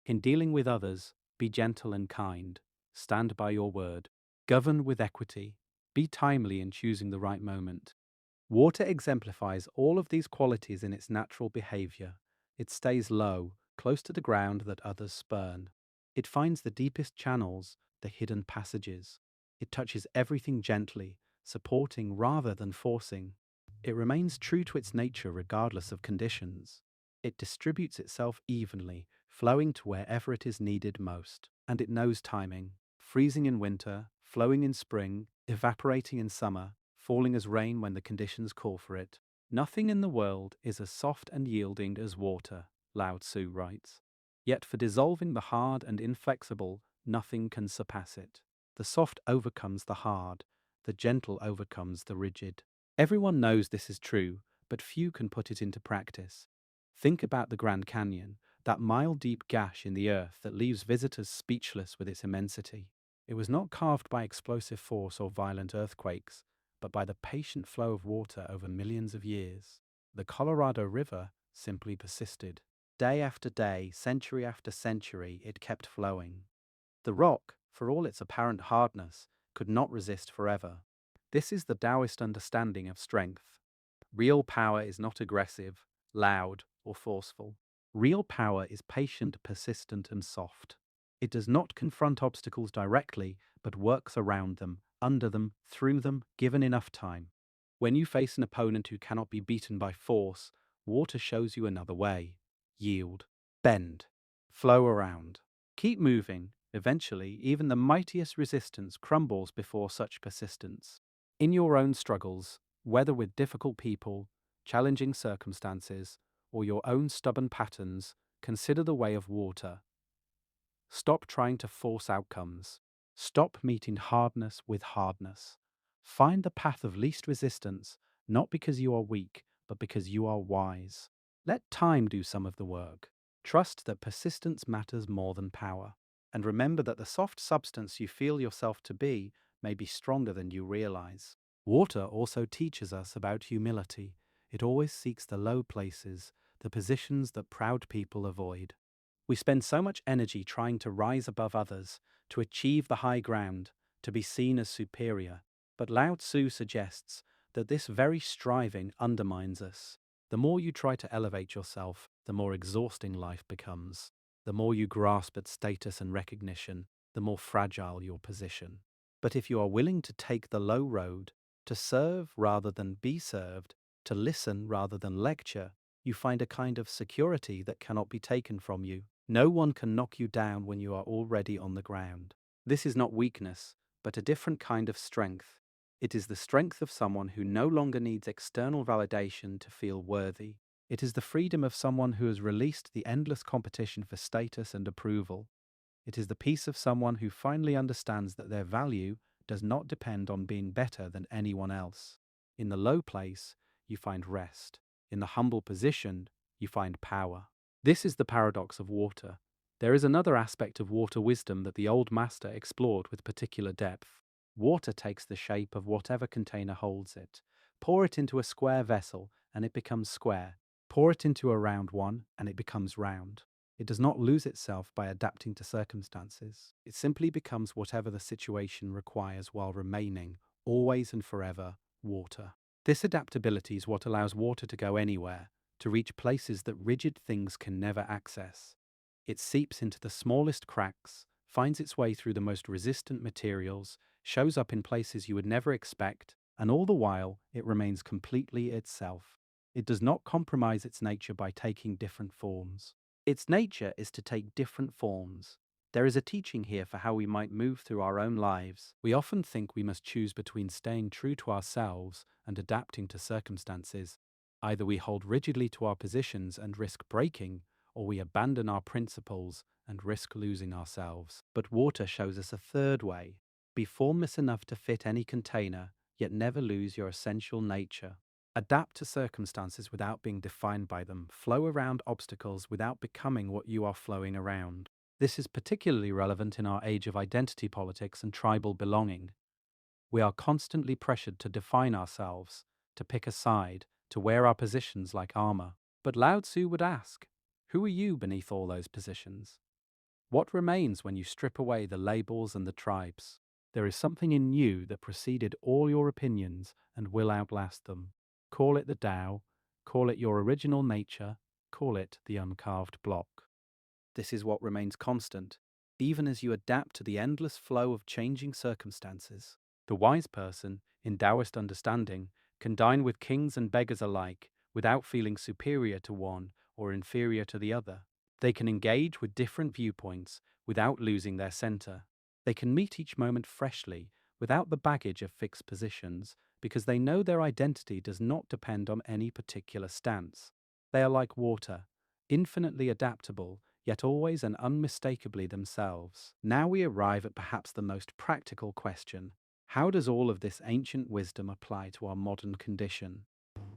In dealing with others, be gentle and kind. Stand by your word. Govern with equity. Be timely in choosing the right moment. Water exemplifies all of these qualities in its natural behavior. It stays low, close to the ground that others spurn. It finds the deepest channels, the hidden passages. It touches everything gently, supporting rather than forcing. It remains true to its nature regardless of conditions. It distributes itself evenly, flowing to wherever it is needed most. And it knows timing, freezing in winter, flowing in spring, evaporating in summer, falling as rain when the conditions call for it. Nothing in the world is as soft and yielding as water, Lao Tzu writes. Yet for dissolving the hard and inflexible, nothing can surpass it. The soft overcomes the hard, the gentle overcomes the rigid. Everyone knows this is true, but few can put it into practice. Think about the Grand Canyon, that mile-deep gash in the earth that leaves visitors speechless with its immensity. It was not carved by explosive force or violent earthquakes, but by the patient flow of water over millions of years. The Colorado River simply persisted. Day after day, century after century, it kept flowing. The rock, for all its apparent hardness, could not resist forever. This is the Taoist understanding of strength. Real power is not aggressive, loud, or forceful. Real power is patient, persistent, and soft. It does not confront obstacles directly, but works around them, under them, through them, given enough time. When you face an opponent who cannot be beaten by force, water shows you another way. Yield, bend, flow around. Keep moving. Eventually, even the mightiest resistance crumbles before such persistence. In your own struggles, whether with difficult people, challenging circumstances, or your own stubborn patterns, consider the way of water. Stop trying to force outcomes. Stop meeting hardness with hardness. Find the path of least resistance, not because you are weak, but because you are wise. Let time do some of the work. Trust that persistence matters more than power. And remember that the soft substance you feel yourself to be may be stronger than you realize. Water also teaches us about humility. It always seeks the low places, the positions that proud people avoid. We spend so much energy trying to rise above others, to achieve the high ground, to be seen as superior. But Lao Tzu suggests that this very striving undermines us. The more you try to elevate yourself, the more exhausting life becomes. The more you grasp at status and recognition, the more fragile your position. But if you are willing to take the low road, to serve rather than be served, to listen rather than lecture, you find a kind of security that cannot be taken from you. No one can knock you down when you are already on the ground. This is not weakness, but a different kind of strength. It is the strength of someone who no longer needs external validation to feel worthy. It is the freedom of someone who has released the endless competition for status and approval. It is the peace of someone who finally understands that their value does not depend on being better than anyone else. In the low place, you find rest. In the humble position, you find power. This is the paradox of water. There is another aspect of water wisdom that the old master explored with particular depth. Water takes the shape of whatever container holds it. Pour it into a square vessel, and it becomes square. Pour it into a round one, and it becomes round. It does not lose itself by adapting to circumstances. It simply becomes whatever the situation requires while remaining, always and forever, water. This adaptability is what allows water to go anywhere, to reach places that rigid things can never access. It seeps into the smallest cracks, finds its way through the most resistant materials, shows up in places you would never expect, and all the while it remains completely itself. It does not compromise its nature by taking different forms. Its nature is to take different forms. There is a teaching here for how we might move through our own lives. We often think we must choose between staying true to ourselves and adapting to circumstances. Either we hold rigidly to our positions and risk breaking, or we abandon our principles and risk losing ourselves. But water shows us a third way. Be formless enough to fit any container, yet never lose your essential nature. Adapt to circumstances without being defined by them. Flow around obstacles without becoming what you are flowing around. This is particularly relevant in our age of identity politics and tribal belonging. We are constantly pressured to define ourselves, to pick a side, to wear our positions like armor. But Lao Tzu would ask, who are you beneath all those positions? What remains when you strip away the labels and the tribes? There is something in you that preceded all your opinions and will outlast them. Call it the Tao, call it your original nature, call it the uncarved block. This is what remains constant, even as you adapt to the endless flow of changing circumstances. The wise person, in Taoist understanding, can dine with kings and beggars alike without feeling superior to one or inferior to the other. They can engage with different viewpoints without losing their center. They can meet each moment freshly without the baggage of fixed positions because they know their identity does not depend on any particular stance. They are like water, infinitely adaptable, yet always and unmistakably themselves. Now we arrive at perhaps the most practical question. How does all of this ancient wisdom apply to our modern condition?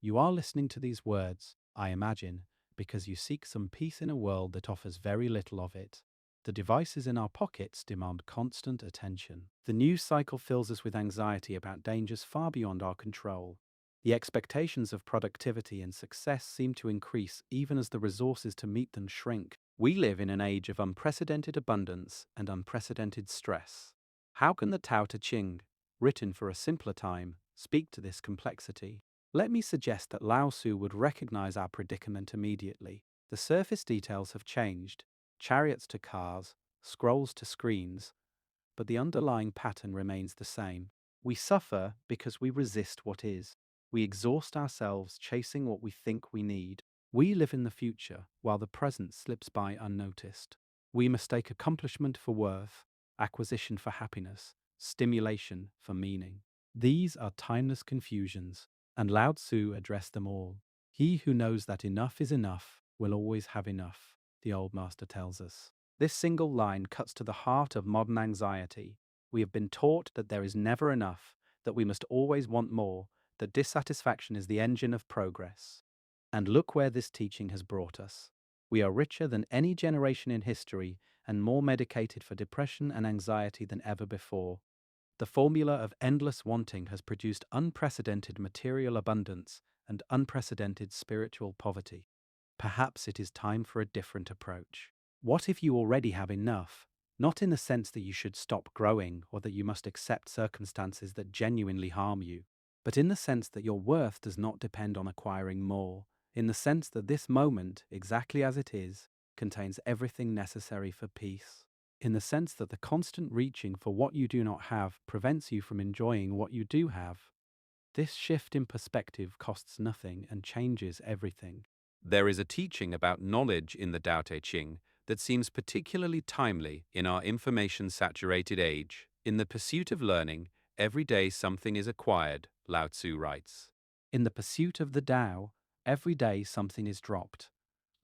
You are listening to these words, I imagine, because you seek some peace in a world that offers very little of it. The devices in our pockets demand constant attention. The news cycle fills us with anxiety about dangers far beyond our control. The expectations of productivity and success seem to increase even as the resources to meet them shrink. We live in an age of unprecedented abundance and unprecedented stress. How can the Tao Te Ching, written for a simpler time, speak to this complexity? Let me suggest that Lao Tzu would recognize our predicament immediately. The surface details have changed, chariots to cars, scrolls to screens, but the underlying pattern remains the same. We suffer because we resist what is. We exhaust ourselves chasing what we think we need. We live in the future while the present slips by unnoticed. We mistake accomplishment for worth, acquisition for happiness, stimulation for meaning. These are timeless confusions, and Lao Tzu addressed them all. He who knows that enough is enough will always have enough, the old master tells us. This single line cuts to the heart of modern anxiety. We have been taught that there is never enough, that we must always want more, that dissatisfaction is the engine of progress. And look where this teaching has brought us. We are richer than any generation in history and more medicated for depression and anxiety than ever before. The formula of endless wanting has produced unprecedented material abundance and unprecedented spiritual poverty. Perhaps it is time for a different approach. What if you already have enough? Not in the sense that you should stop growing or that you must accept circumstances that genuinely harm you, but in the sense that your worth does not depend on acquiring more, in the sense that this moment, exactly as it is, contains everything necessary for peace, in the sense that the constant reaching for what you do not have prevents you from enjoying what you do have. This shift in perspective costs nothing and changes everything. There is a teaching about knowledge in the Tao Te Ching that seems particularly timely in our information-saturated age. In the pursuit of learning, every day something is acquired, Lao Tzu writes. In the pursuit of the Tao, every day something is dropped.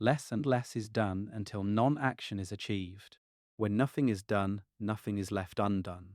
Less and less is done until non-action is achieved. When nothing is done, nothing is left undone.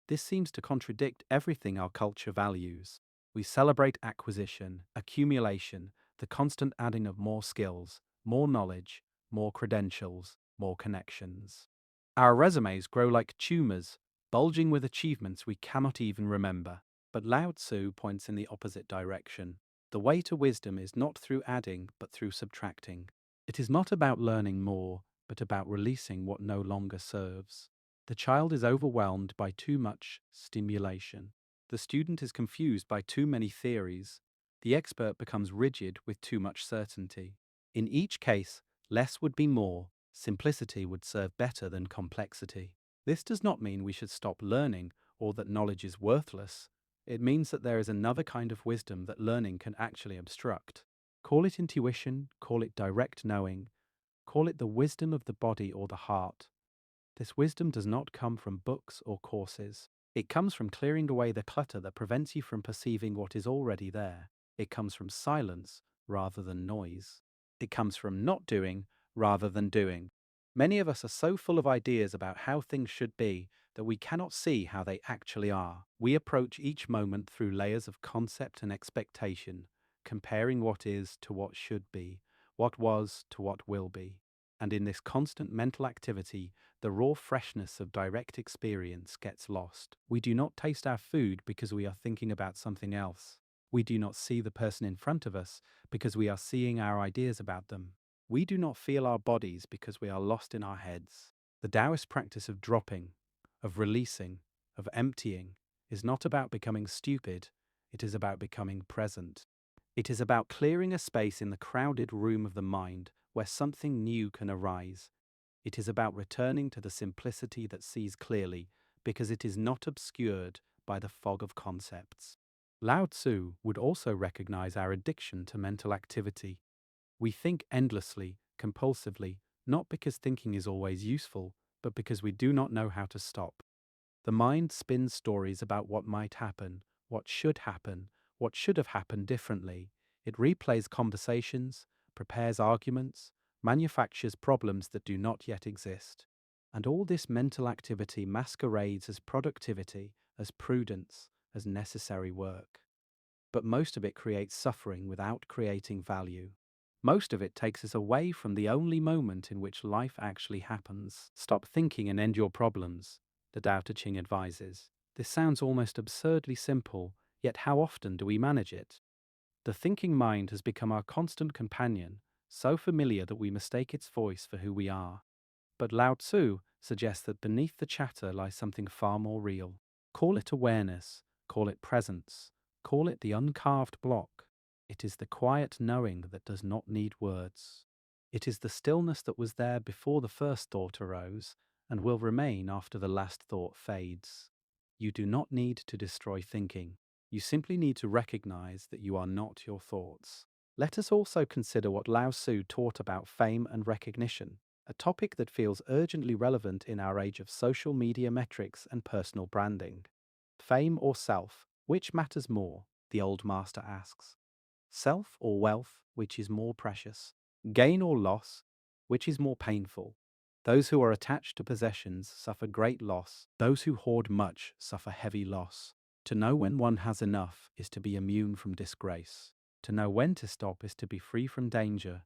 This seems to contradict everything our culture values. We celebrate acquisition, accumulation, the constant adding of more skills, more knowledge, more credentials, more connections. Our resumes grow like tumors, bulging with achievements we cannot even remember. But Lao Tzu points in the opposite direction. The way to wisdom is not through adding, but through subtracting. It is not about learning more, but about releasing what no longer serves. The child is overwhelmed by too much stimulation. The student is confused by too many theories. The expert becomes rigid with too much certainty. In each case, less would be more. Simplicity would serve better than complexity. This does not mean we should stop learning or that knowledge is worthless. It means that there is another kind of wisdom that learning can actually obstruct. Call it intuition, call it direct knowing, call it the wisdom of the body or the heart. This wisdom does not come from books or courses. It comes from clearing away the clutter that prevents you from perceiving what is already there. It comes from silence rather than noise. It comes from not doing rather than doing. Many of us are so full of ideas about how things should be that we cannot see how they actually are. We approach each moment through layers of concept and expectation, comparing what is to what should be, what was to what will be. And in this constant mental activity, the raw freshness of direct experience gets lost. We do not taste our food because we are thinking about something else. We do not see the person in front of us because we are seeing our ideas about them. We do not feel our bodies because we are lost in our heads. The Taoist practice of dropping, of releasing, of emptying is not about becoming stupid, it is about becoming present. It is about clearing a space in the crowded room of the mind where something new can arise. It is about returning to the simplicity that sees clearly because it is not obscured by the fog of concepts. Lao Tzu would also recognize our addiction to mental activity. We think endlessly, compulsively, not because thinking is always useful, but because we do not know how to stop. The mind spins stories about what might happen, what should happen, what should have happened differently. It replays conversations, prepares arguments, manufactures problems that do not yet exist. And all this mental activity masquerades as productivity, as prudence, as necessary work. But most of it creates suffering without creating value. Most of it takes us away from the only moment in which life actually happens. Stop thinking and end your problems, the Tao Te Ching advises. This sounds almost absurdly simple, yet how often do we manage it? The thinking mind has become our constant companion, so familiar that we mistake its voice for who we are. But Lao Tzu suggests that beneath the chatter lies something far more real. Call it awareness, call it presence, call it the uncarved block. It is the quiet knowing that does not need words. It is the stillness that was there before the first thought arose and will remain after the last thought fades. You do not need to destroy thinking. You simply need to recognize that you are not your thoughts. Let us also consider what Lao Tzu taught about fame and recognition, a topic that feels urgently relevant in our age of social media metrics and personal branding. Fame or self, which matters more? The old master asks. Self or wealth, which is more precious? Gain or loss, which is more painful? Those who are attached to possessions suffer great loss. Those who hoard much suffer heavy loss. To know when one has enough is to be immune from disgrace. To know when to stop is to be free from danger.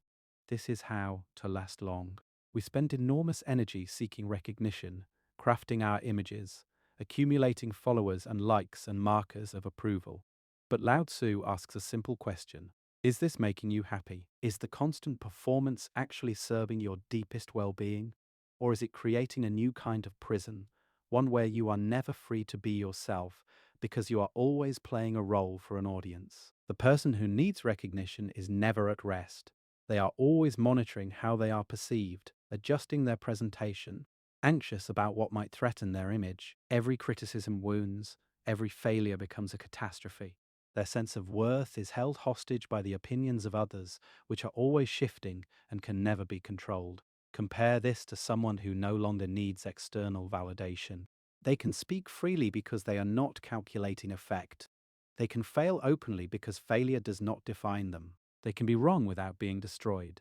This is how to last long. We spend enormous energy seeking recognition, crafting our images, accumulating followers and likes and markers of approval. But Lao Tzu asks a simple question. Is this making you happy? Is the constant performance actually serving your deepest well-being? Or is it creating a new kind of prison, one where you are never free to be yourself because you are always playing a role for an audience? The person who needs recognition is never at rest. They are always monitoring how they are perceived, adjusting their presentation, anxious about what might threaten their image. Every criticism wounds, every failure becomes a catastrophe. Their sense of worth is held hostage by the opinions of others, which are always shifting and can never be controlled. Compare this to someone who no longer needs external validation. They can speak freely because they are not calculating effect. They can fail openly because failure does not define them. They can be wrong without being destroyed.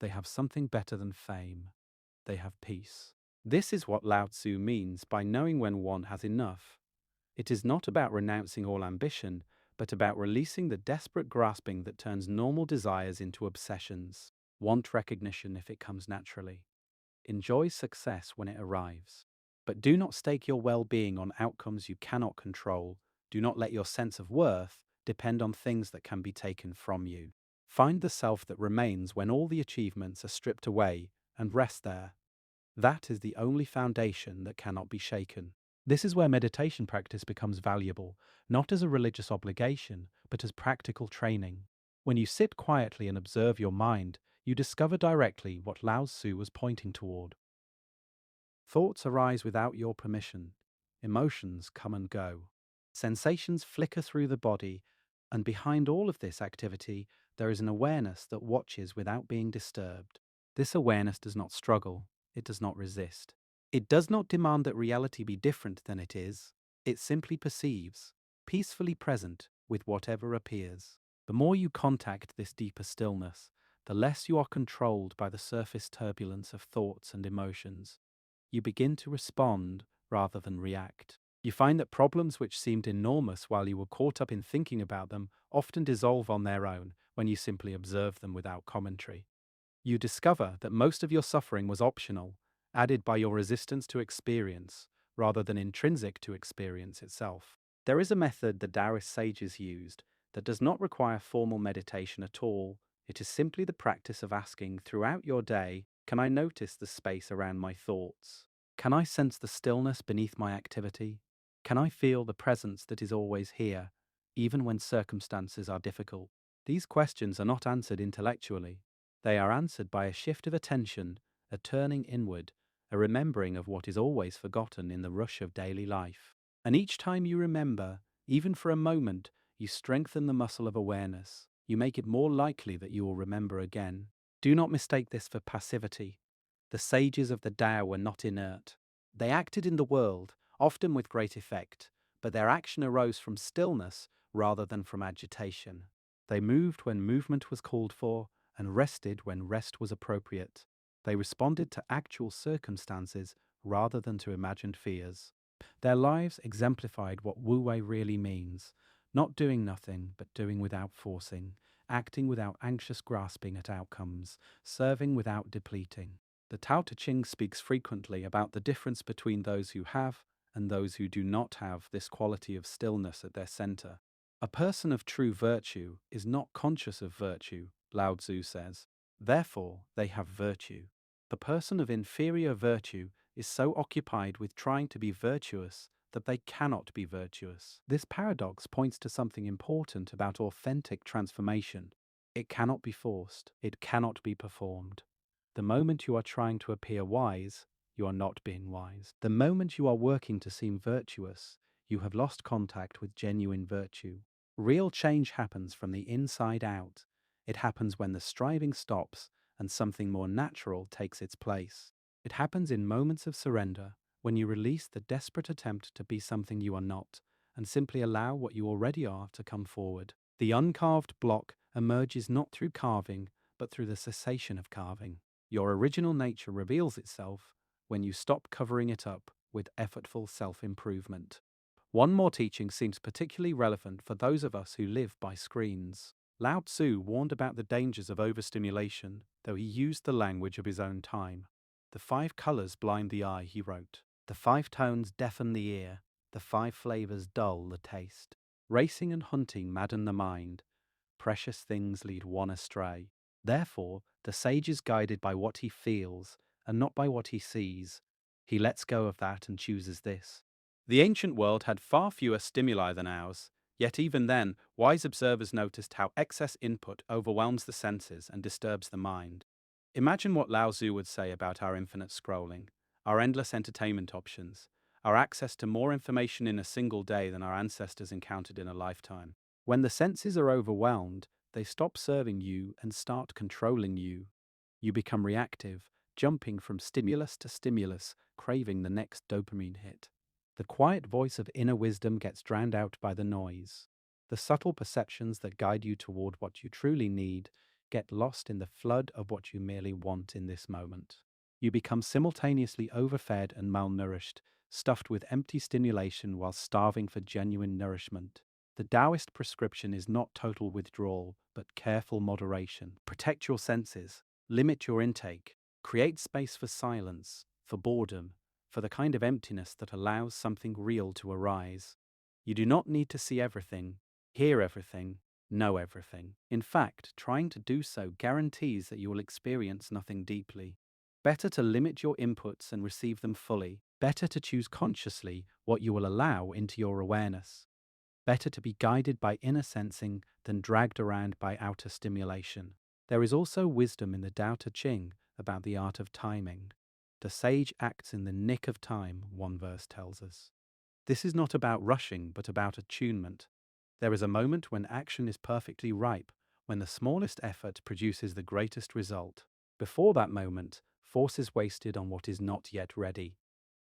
They have something better than fame. They have peace. This is what Lao Tzu means by knowing when one has enough. It is not about renouncing all ambition, but about releasing the desperate grasping that turns normal desires into obsessions. Want recognition if it comes naturally. Enjoy success when it arrives. But do not stake your well-being on outcomes you cannot control. Do not let your sense of worth depend on things that can be taken from you. Find the self that remains when all the achievements are stripped away and rest there. That is the only foundation that cannot be shaken. This is where meditation practice becomes valuable, not as a religious obligation, but as practical training. When you sit quietly and observe your mind, you discover directly what Lao Tzu was pointing toward. Thoughts arise without your permission. Emotions come and go. Sensations flicker through the body, and behind all of this activity, there is an awareness that watches without being disturbed. This awareness does not struggle, it does not resist. It does not demand that reality be different than it is. It simply perceives, peacefully present with whatever appears. The more you contact this deeper stillness, the less you are controlled by the surface turbulence of thoughts and emotions. You begin to respond rather than react. You find that problems which seemed enormous while you were caught up in thinking about them often dissolve on their own when you simply observe them without commentary. You discover that most of your suffering was optional, added by your resistance to experience, rather than intrinsic to experience itself. There is a method the Taoist sages used that does not require formal meditation at all. It is simply the practice of asking throughout your day, can I notice the space around my thoughts? Can I sense the stillness beneath my activity? Can I feel the presence that is always here, even when circumstances are difficult? These questions are not answered intellectually. They are answered by a shift of attention, a turning inward, a remembering of what is always forgotten in the rush of daily life. And each time you remember, even for a moment, you strengthen the muscle of awareness. You make it more likely that you will remember again. Do not mistake this for passivity. The sages of the Tao were not inert. They acted in the world, often with great effect, but their action arose from stillness rather than from agitation. They moved when movement was called for and rested when rest was appropriate. They responded to actual circumstances rather than to imagined fears. Their lives exemplified what Wu Wei really means, not doing nothing, but doing without forcing, acting without anxious grasping at outcomes, serving without depleting. The Tao Te Ching speaks frequently about the difference between those who have and those who do not have this quality of stillness at their center. A person of true virtue is not conscious of virtue, Lao Tzu says. Therefore, they have virtue. The person of inferior virtue is so occupied with trying to be virtuous that they cannot be virtuous. This paradox points to something important about authentic transformation. It cannot be forced. It cannot be performed. The moment you are trying to appear wise, you are not being wise. The moment you are working to seem virtuous, you have lost contact with genuine virtue. Real change happens from the inside out. It happens when the striving stops and something more natural takes its place. It happens in moments of surrender, when you release the desperate attempt to be something you are not, and simply allow what you already are to come forward. The uncarved block emerges not through carving, but through the cessation of carving. Your original nature reveals itself when you stop covering it up with effortful self improvement. One more teaching seems particularly relevant for those of us who live by screens. Lao Tzu warned about the dangers of overstimulation, though he used the language of his own time. The 5 colors blind the eye, he wrote. The 5 tones deafen the ear. The 5 flavors dull the taste. Racing and hunting madden the mind. Precious things lead one astray. Therefore, the sage is guided by what he feels and not by what he sees. He lets go of that and chooses this. The ancient world had far fewer stimuli than ours, yet even then, wise observers noticed how excess input overwhelms the senses and disturbs the mind. Imagine what Lao Tzu would say about our infinite scrolling, our endless entertainment options, our access to more information in a single day than our ancestors encountered in a lifetime. When the senses are overwhelmed, they stop serving you and start controlling you. You become reactive, jumping from stimulus to stimulus, craving the next dopamine hit. The quiet voice of inner wisdom gets drowned out by the noise. The subtle perceptions that guide you toward what you truly need get lost in the flood of what you merely want in this moment. You become simultaneously overfed and malnourished, stuffed with empty stimulation while starving for genuine nourishment. The Taoist prescription is not total withdrawal, but careful moderation. Protect your senses, limit your intake, create space for silence, for boredom, for the kind of emptiness that allows something real to arise. You do not need to see everything, hear everything, know everything. In fact, trying to do so guarantees that you will experience nothing deeply. Better to limit your inputs and receive them fully. Better to choose consciously what you will allow into your awareness. Better to be guided by inner sensing than dragged around by outer stimulation. There is also wisdom in the Tao Te Ching about the art of timing. The sage acts in the nick of time, one verse tells us. This is not about rushing, but about attunement. There is a moment when action is perfectly ripe, when the smallest effort produces the greatest result. Before that moment, force is wasted on what is not yet ready.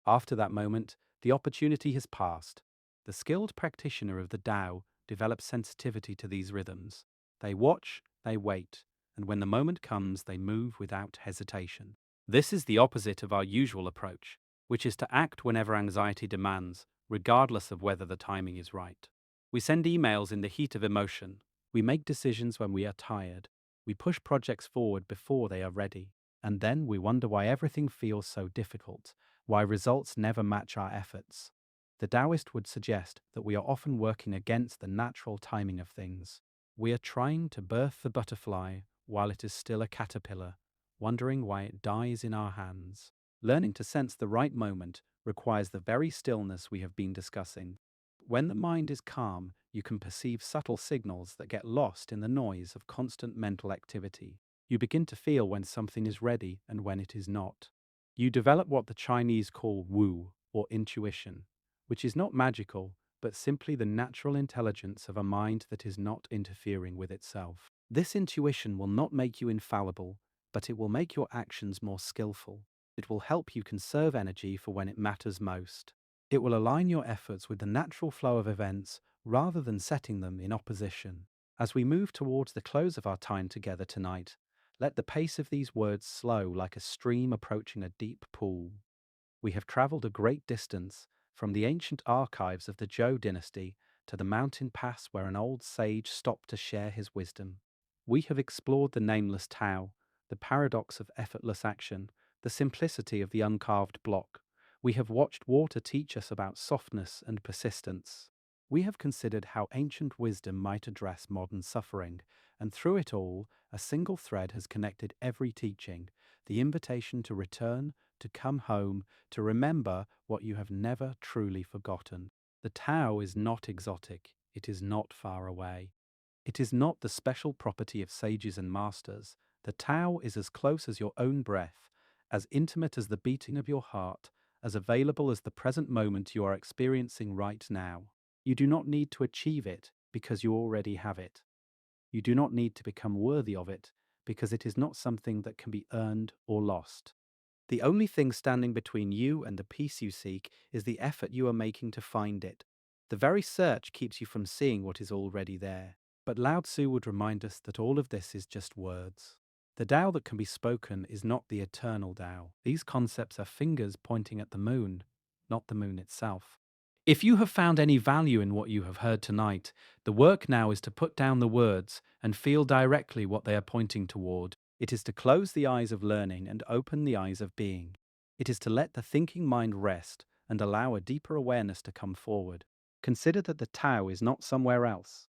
After that moment, the opportunity has passed. The skilled practitioner of the Tao develops sensitivity to these rhythms. They watch, they wait, and when the moment comes, they move without hesitation. This is the opposite of our usual approach, which is to act whenever anxiety demands, regardless of whether the timing is right. We send emails in the heat of emotion. We make decisions when we are tired. We push projects forward before they are ready. And then we wonder why everything feels so difficult, why results never match our efforts. The Taoist would suggest that we are often working against the natural timing of things. We are trying to birth the butterfly while it is still a caterpillar, wondering why it dies in our hands. Learning to sense the right moment requires the very stillness we have been discussing. When the mind is calm, you can perceive subtle signals that get lost in the noise of constant mental activity. You begin to feel when something is ready and when it is not. You develop what the Chinese call wu, or intuition, which is not magical, but simply the natural intelligence of a mind that is not interfering with itself. This intuition will not make you infallible, but it will make your actions more skillful. It will help you conserve energy for when it matters most. It will align your efforts with the natural flow of events rather than setting them in opposition. As we move towards the close of our time together tonight, let the pace of these words slow like a stream approaching a deep pool. We have traveled a great distance, from the ancient archives of the Zhou dynasty to the mountain pass where an old sage stopped to share his wisdom. We have explored the nameless Tao, the paradox of effortless action, the simplicity of the uncarved block. We have watched water teach us about softness and persistence. We have considered how ancient wisdom might address modern suffering, and through it all, a single thread has connected every teaching, the invitation to return, to come home, to remember what you have never truly forgotten. The Tao is not exotic, it is not far away. It is not the special property of sages and masters. The Tao is as close as your own breath, as intimate as the beating of your heart, as available as the present moment you are experiencing right now. You do not need to achieve it because you already have it. You do not need to become worthy of it because it is not something that can be earned or lost. The only thing standing between you and the peace you seek is the effort you are making to find it. The very search keeps you from seeing what is already there. But Lao Tzu would remind us that all of this is just words. The Tao that can be spoken is not the eternal Tao. These concepts are fingers pointing at the moon, not the moon itself. If you have found any value in what you have heard tonight, the work now is to put down the words and feel directly what they are pointing toward. It is to close the eyes of learning and open the eyes of being. It is to let the thinking mind rest and allow a deeper awareness to come forward. Consider that the Tao is not somewhere else.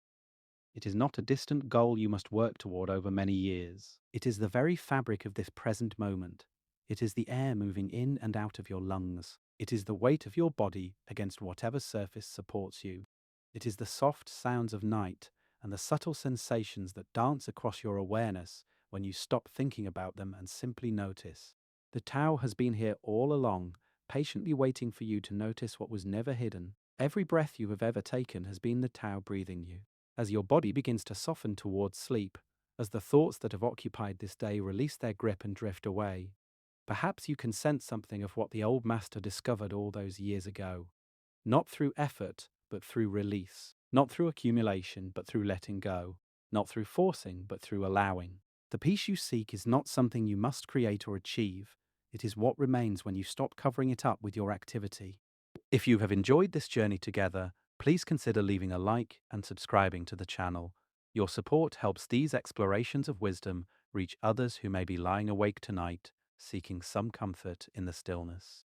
It is not a distant goal you must work toward over many years. It is the very fabric of this present moment. It is the air moving in and out of your lungs. It is the weight of your body against whatever surface supports you. It is the soft sounds of night and the subtle sensations that dance across your awareness when you stop thinking about them and simply notice. The Tao has been here all along, patiently waiting for you to notice what was never hidden. Every breath you have ever taken has been the Tao breathing you. As your body begins to soften towards sleep, as the thoughts that have occupied this day release their grip and drift away, perhaps you can sense something of what the old master discovered all those years ago. Not through effort, but through release. Not through accumulation, but through letting go. Not through forcing, but through allowing. The peace you seek is not something you must create or achieve. It is what remains when you stop covering it up with your activity. If you have enjoyed this journey together, please consider leaving a like and subscribing to the channel. Your support helps these explorations of wisdom reach others who may be lying awake tonight, seeking some comfort in the stillness.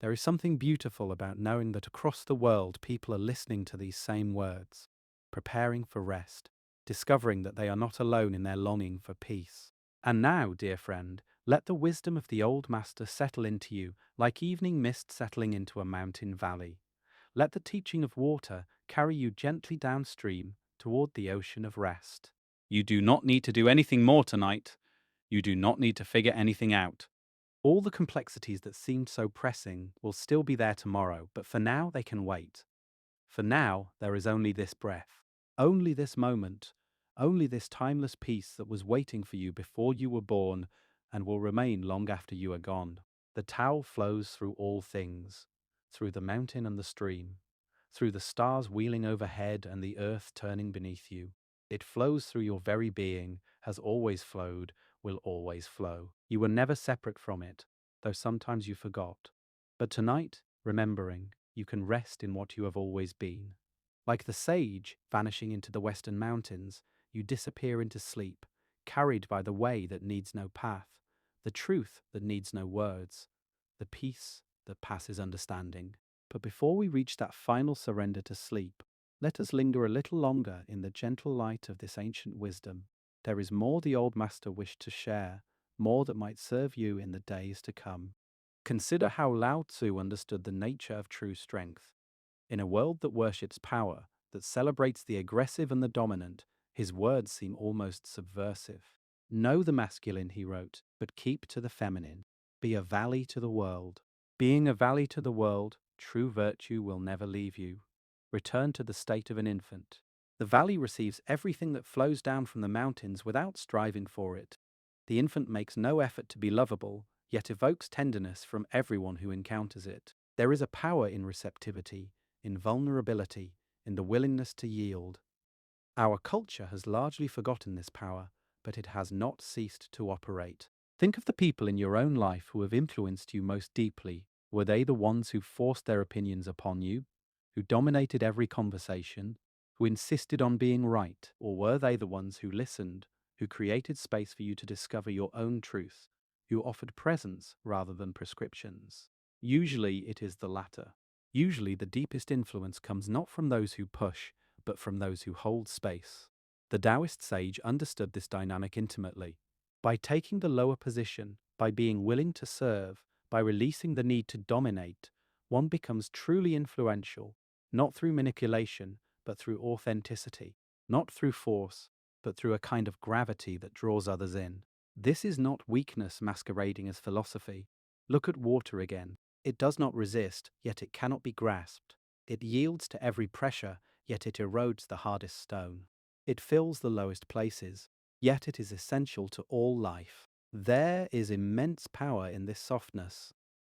There is something beautiful about knowing that across the world people are listening to these same words, preparing for rest, discovering that they are not alone in their longing for peace. And now, dear friend, let the wisdom of the old master settle into you like evening mist settling into a mountain valley. Let the teaching of water carry you gently downstream toward the ocean of rest. You do not need to do anything more tonight. You do not need to figure anything out. All the complexities that seemed so pressing will still be there tomorrow, but for now they can wait. For now, there is only this breath, only this moment, only this timeless peace that was waiting for you before you were born and will remain long after you are gone. The Tao flows through all things, through the mountain and the stream, through the stars wheeling overhead and the earth turning beneath you. It flows through your very being, has always flowed, will always flow. You were never separate from it, though sometimes you forgot. But tonight, remembering, you can rest in what you have always been. Like the sage vanishing into the western mountains, you disappear into sleep, carried by the way that needs no path, the truth that needs no words, the peace that passes understanding. But before we reach that final surrender to sleep, let us linger a little longer in the gentle light of this ancient wisdom. There is more the old master wished to share, more that might serve you in the days to come. Consider how Lao Tzu understood the nature of true strength. In a world that worships power, that celebrates the aggressive and the dominant, his words seem almost subversive. Know the masculine, he wrote, but keep to the feminine. Be a valley to the world. Being a valley to the world, true virtue will never leave you. Return to the state of an infant. The valley receives everything that flows down from the mountains without striving for it. The infant makes no effort to be lovable, yet evokes tenderness from everyone who encounters it. There is a power in receptivity, in vulnerability, in the willingness to yield. Our culture has largely forgotten this power, but it has not ceased to operate. Think of the people in your own life who have influenced you most deeply. Were they the ones who forced their opinions upon you, who dominated every conversation, who insisted on being right? Or were they the ones who listened, who created space for you to discover your own truth, who offered presence rather than prescriptions? Usually it is the latter. Usually the deepest influence comes not from those who push, but from those who hold space. The Taoist sage understood this dynamic intimately. By taking the lower position, by being willing to serve, by releasing the need to dominate, one becomes truly influential, not through manipulation, but through authenticity, not through force, but through a kind of gravity that draws others in. This is not weakness masquerading as philosophy. Look at water again. It does not resist, yet it cannot be grasped. It yields to every pressure, yet it erodes the hardest stone. It fills the lowest places, yet it is essential to all life. There is immense power in this softness,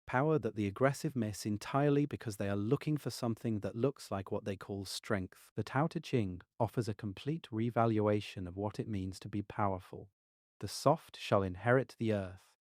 power that the aggressive miss entirely because they are looking for something that looks like what they call strength. The Tao Te Ching offers a complete revaluation of what it means to be powerful. The soft shall inherit the earth,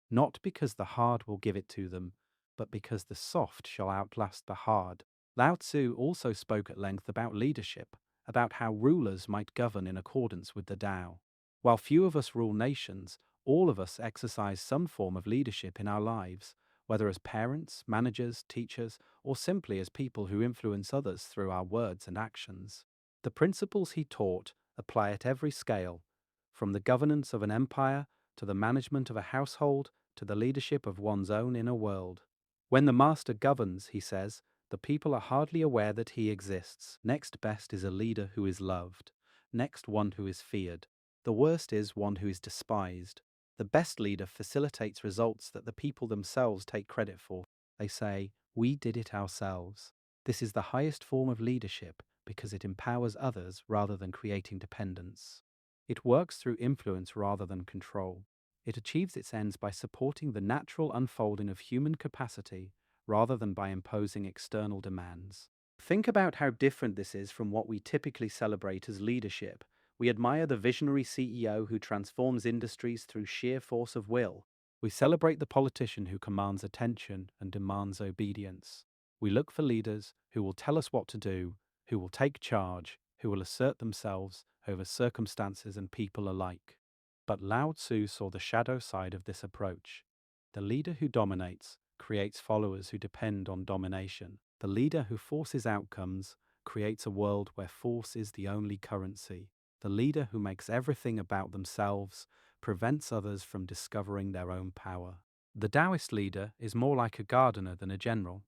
not because the hard will give it to them, but because the soft shall outlast the hard. Lao Tzu also spoke at length about leadership, about how rulers might govern in accordance with the Tao. While few of us rule nations, all of us exercise some form of leadership in our lives, whether as parents, managers, teachers, or simply as people who influence others through our words and actions. The principles he taught apply at every scale, from the governance of an empire to the management of a household to the leadership of one's own inner world. When the master governs, he says, the people are hardly aware that he exists. Next best is a leader who is loved. Next, one who is feared. The worst is one who is despised. The best leader facilitates results that the people themselves take credit for. They say, "We did it ourselves." This is the highest form of leadership because it empowers others rather than creating dependence. It works through influence rather than control. It achieves its ends by supporting the natural unfolding of human capacity rather than by imposing external demands. Think about how different this is from what we typically celebrate as leadership. We admire the visionary CEO who transforms industries through sheer force of will. We celebrate the politician who commands attention and demands obedience. We look for leaders who will tell us what to do, who will take charge, who will assert themselves over circumstances and people alike. But Lao Tzu saw the shadow side of this approach. The leader who dominates creates followers who depend on domination. The leader who forces outcomes creates a world where force is the only currency. The leader who makes everything about themselves prevents others from discovering their own power. The Taoist leader is more like a gardener than a general.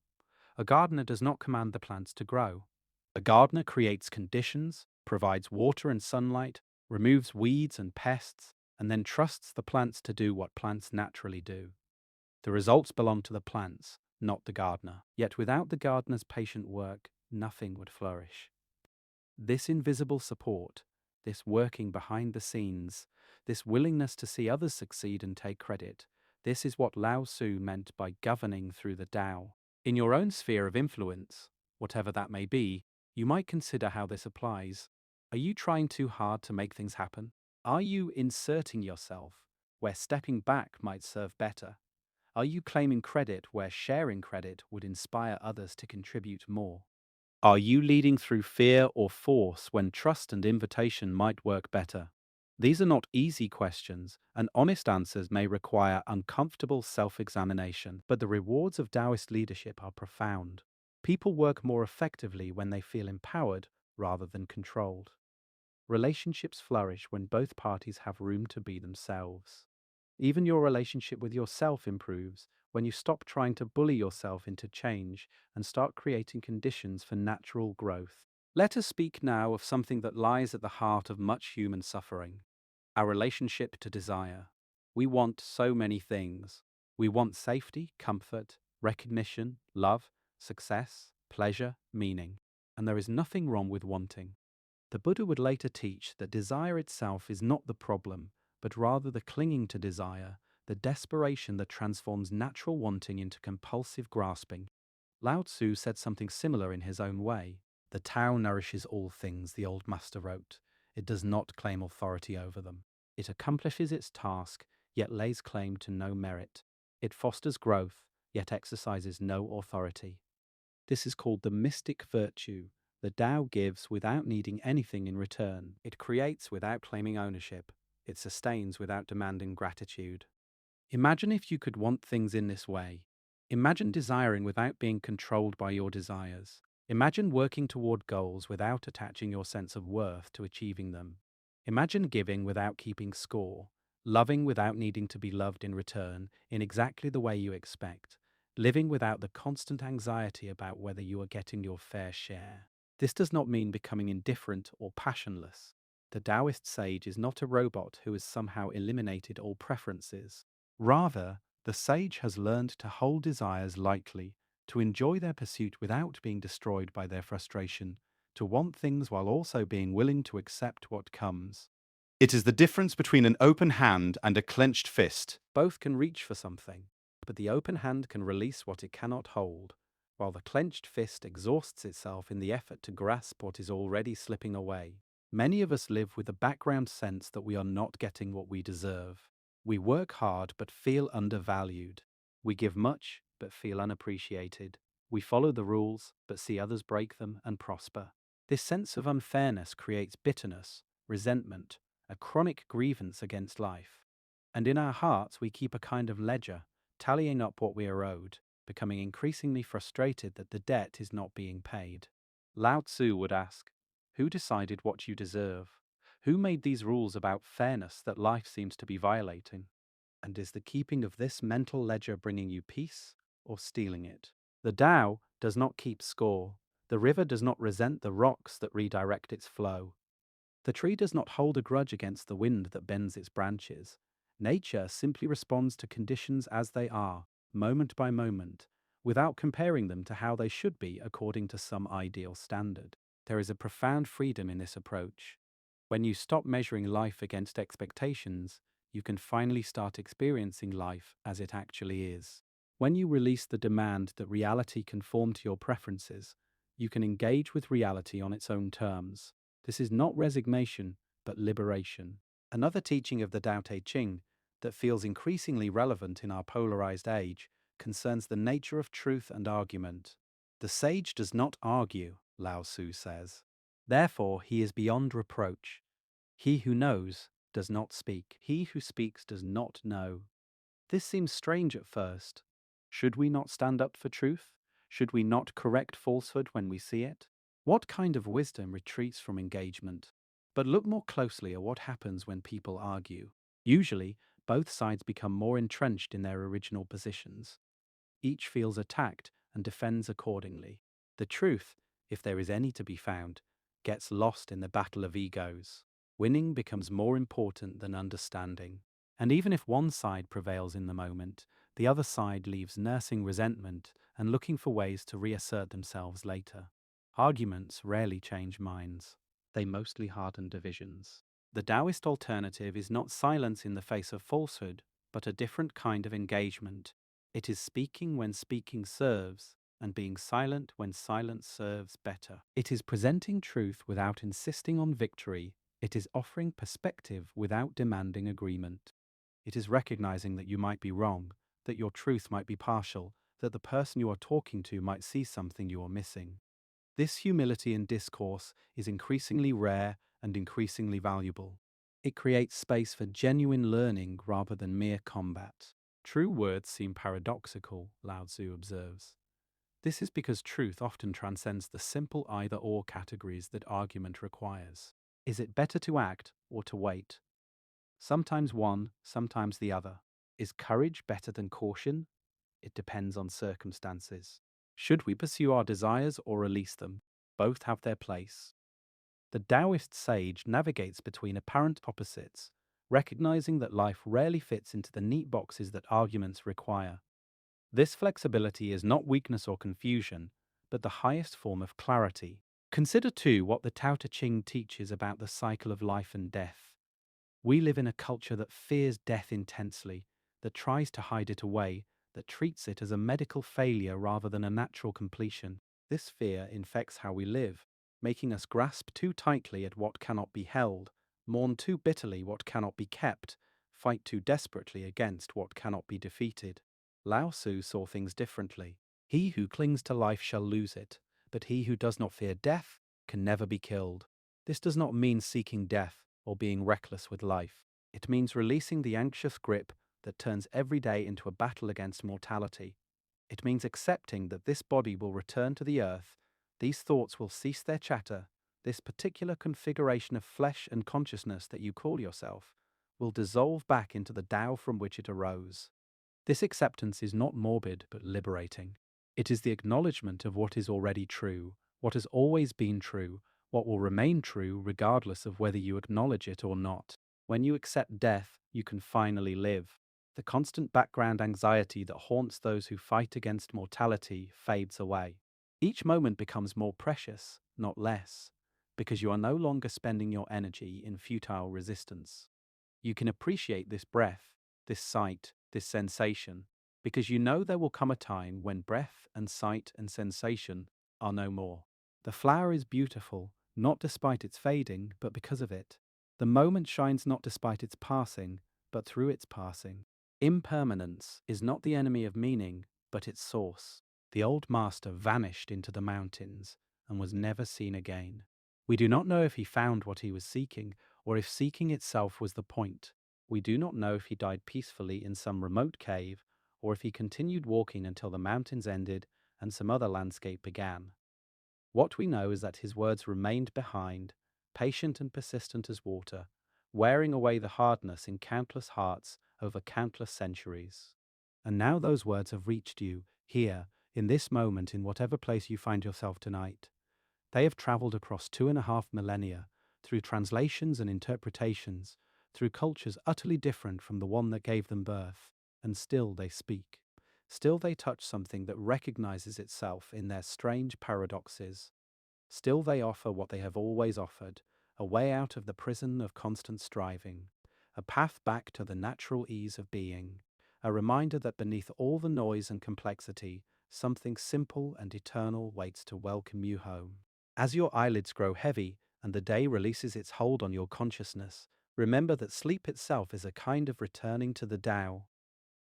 A gardener does not command the plants to grow. A gardener creates conditions, provides water and sunlight, removes weeds and pests, and then trusts the plants to do what plants naturally do. The results belong to the plants, not the gardener. Yet without the gardener's patient work, nothing would flourish. This invisible support, this working behind the scenes, this willingness to see others succeed and take credit, this is what Lao Tzu meant by governing through the Tao. In your own sphere of influence, whatever that may be, you might consider how this applies. Are you trying too hard to make things happen? Are you inserting yourself where stepping back might serve better? Are you claiming credit where sharing credit would inspire others to contribute more? Are you leading through fear or force when trust and invitation might work better? These are not easy questions, and honest answers may require uncomfortable self examination, but the rewards of Taoist leadership are profound. People work more effectively when they feel empowered rather than controlled. Relationships flourish when both parties have room to be themselves. Even your relationship with yourself improves when you stop trying to bully yourself into change and start creating conditions for natural growth. Let us speak now of something that lies at the heart of much human suffering: our relationship to desire. We want so many things. We want safety, comfort, recognition, love, success, pleasure, meaning. And there is nothing wrong with wanting. The Buddha would later teach that desire itself is not the problem, but rather the clinging to desire, the desperation that transforms natural wanting into compulsive grasping. Lao Tzu said something similar in his own way. The Tao nourishes all things, the old master wrote. It does not claim authority over them. It accomplishes its task, yet lays claim to no merit. It fosters growth, yet exercises no authority. This is called the mystic virtue. The Tao gives without needing anything in return. It creates without claiming ownership. It sustains without demanding gratitude. Imagine if you could want things in this way. Imagine desiring without being controlled by your desires. Imagine working toward goals without attaching your sense of worth to achieving them. Imagine giving without keeping score, loving without needing to be loved in return in exactly the way you expect, living without the constant anxiety about whether you are getting your fair share. This does not mean becoming indifferent or passionless. The Taoist sage is not a robot who has somehow eliminated all preferences. Rather, the sage has learned to hold desires lightly, to enjoy their pursuit without being destroyed by their frustration, to want things while also being willing to accept what comes. It is the difference between an open hand and a clenched fist. Both can reach for something, but the open hand can release what it cannot hold, while the clenched fist exhausts itself in the effort to grasp what is already slipping away. Many of us live with a background sense that we are not getting what we deserve. We work hard but feel undervalued. We give much but feel unappreciated. We follow the rules but see others break them and prosper. This sense of unfairness creates bitterness, resentment, a chronic grievance against life. And in our hearts, we keep a kind of ledger, tallying up what we are owed, becoming increasingly frustrated that the debt is not being paid. Lao Tzu would ask, who decided what you deserve? Who made these rules about fairness that life seems to be violating? And is the keeping of this mental ledger bringing you peace or stealing it? The Tao does not keep score. The river does not resent the rocks that redirect its flow. The tree does not hold a grudge against the wind that bends its branches. Nature simply responds to conditions as they are, moment by moment, without comparing them to how they should be according to some ideal standard. There is a profound freedom in this approach. When you stop measuring life against expectations, you can finally start experiencing life as it actually is. When you release the demand that reality conform to your preferences, you can engage with reality on its own terms. This is not resignation, but liberation. Another teaching of the Tao Te Ching that feels increasingly relevant in our polarized age concerns the nature of truth and argument. The sage does not argue, Lao Tzu says. Therefore, he is beyond reproach. He who knows does not speak. He who speaks does not know. This seems strange at first. Should we not stand up for truth? Should we not correct falsehood when we see it? What kind of wisdom retreats from engagement? But look more closely at what happens when people argue. Usually, both sides become more entrenched in their original positions. Each feels attacked and defends accordingly. The truth, if there is any to be found, gets lost in the battle of egos. Winning becomes more important than understanding. And even if one side prevails in the moment, the other side leaves nursing resentment and looking for ways to reassert themselves later. Arguments rarely change minds. They mostly harden divisions. The Taoist alternative is not silence in the face of falsehood, but a different kind of engagement. It is speaking when speaking serves, and being silent when silence serves better. It is presenting truth without insisting on victory. It is offering perspective without demanding agreement. It is recognizing that you might be wrong, that your truth might be partial, that the person you are talking to might see something you are missing. This humility in discourse is increasingly rare and increasingly valuable. It creates space for genuine learning rather than mere combat. True words seem paradoxical, Lao Tzu observes. This is because truth often transcends the simple either-or categories that argument requires. Is it better to act or to wait? Sometimes one, sometimes the other. Is courage better than caution? It depends on circumstances. Should we pursue our desires or release them? Both have their place. The Taoist sage navigates between apparent opposites, recognizing that life rarely fits into the neat boxes that arguments require. This flexibility is not weakness or confusion, but the highest form of clarity. Consider too what the Tao Te Ching teaches about the cycle of life and death. We live in a culture that fears death intensely, that tries to hide it away, that treats it as a medical failure rather than a natural completion. This fear infects how we live, making us grasp too tightly at what cannot be held, mourn too bitterly what cannot be kept, fight too desperately against what cannot be defeated. Lao Tzu saw things differently. He who clings to life shall lose it, but he who does not fear death can never be killed. This does not mean seeking death or being reckless with life. It means releasing the anxious grip that turns every day into a battle against mortality. It means accepting that this body will return to the earth, these thoughts will cease their chatter, this particular configuration of flesh and consciousness that you call yourself will dissolve back into the Tao from which it arose. This acceptance is not morbid but liberating. It is the acknowledgement of what is already true, what has always been true, what will remain true regardless of whether you acknowledge it or not. When you accept death, you can finally live. The constant background anxiety that haunts those who fight against mortality fades away. Each moment becomes more precious, not less, because you are no longer spending your energy in futile resistance. You can appreciate this breath, this sight, this sensation, because you know there will come a time when breath and sight and sensation are no more. The flower is beautiful, not despite its fading, but because of it. The moment shines not despite its passing, but through its passing. Impermanence is not the enemy of meaning, but its source. The old master vanished into the mountains and was never seen again. We do not know if he found what he was seeking, or if seeking itself was the point. We do not know if he died peacefully in some remote cave, or if he continued walking until the mountains ended and some other landscape began. What we know is that his words remained behind, patient and persistent as water, wearing away the hardness in countless hearts over countless centuries. And now those words have reached you, here, in this moment, in whatever place you find yourself tonight. They have traveled across 2.5 millennia, through translations and interpretations, through cultures utterly different from the one that gave them birth, and still they speak. Still they touch something that recognizes itself in their strange paradoxes. Still they offer what they have always offered, a way out of the prison of constant striving, a path back to the natural ease of being, a reminder that beneath all the noise and complexity, something simple and eternal waits to welcome you home. As your eyelids grow heavy and the day releases its hold on your consciousness, remember that sleep itself is a kind of returning to the Tao.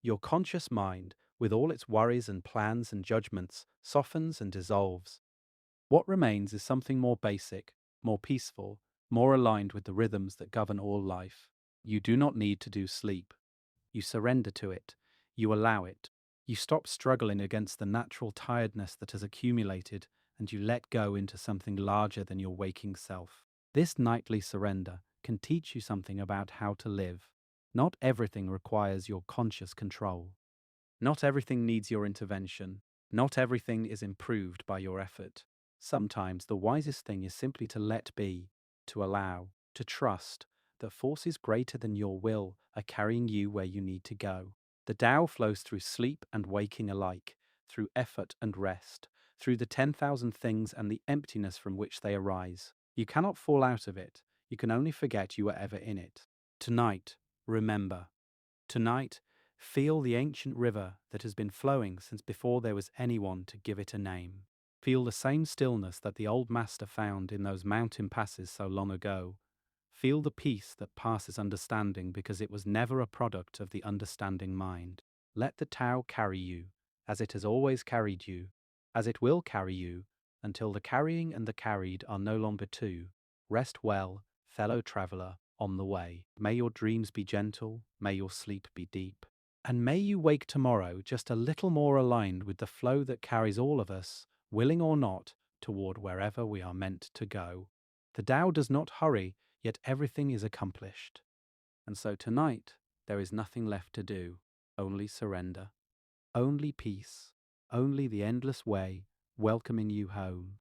Your conscious mind, with all its worries and plans and judgments, softens and dissolves. What remains is something more basic, more peaceful, more aligned with the rhythms that govern all life. You do not need to do sleep. You surrender to it. You allow it. You stop struggling against the natural tiredness that has accumulated, and you let go into something larger than your waking self. This nightly surrender can teach you something about how to live. Not everything requires your conscious control. Not everything needs your intervention. Not everything is improved by your effort. Sometimes the wisest thing is simply to let be, to allow, to trust that forces greater than your will are carrying you where you need to go. The Tao flows through sleep and waking alike, through effort and rest, through the 10,000 things and the emptiness from which they arise. You cannot fall out of it. You can only forget you were ever in it. Tonight, remember. Tonight, feel the ancient river that has been flowing since before there was anyone to give it a name. Feel the same stillness that the old master found in those mountain passes so long ago. Feel the peace that passes understanding because it was never a product of the understanding mind. Let the Tao carry you, as it has always carried you, as it will carry you, until the carrying and the carried are no longer two. Rest well, fellow traveller, on the way. May your dreams be gentle, may your sleep be deep. And may you wake tomorrow just a little more aligned with the flow that carries all of us, willing or not, toward wherever we are meant to go. The Tao does not hurry, yet everything is accomplished. And so tonight, there is nothing left to do, only surrender, only peace, only the endless way welcoming you home.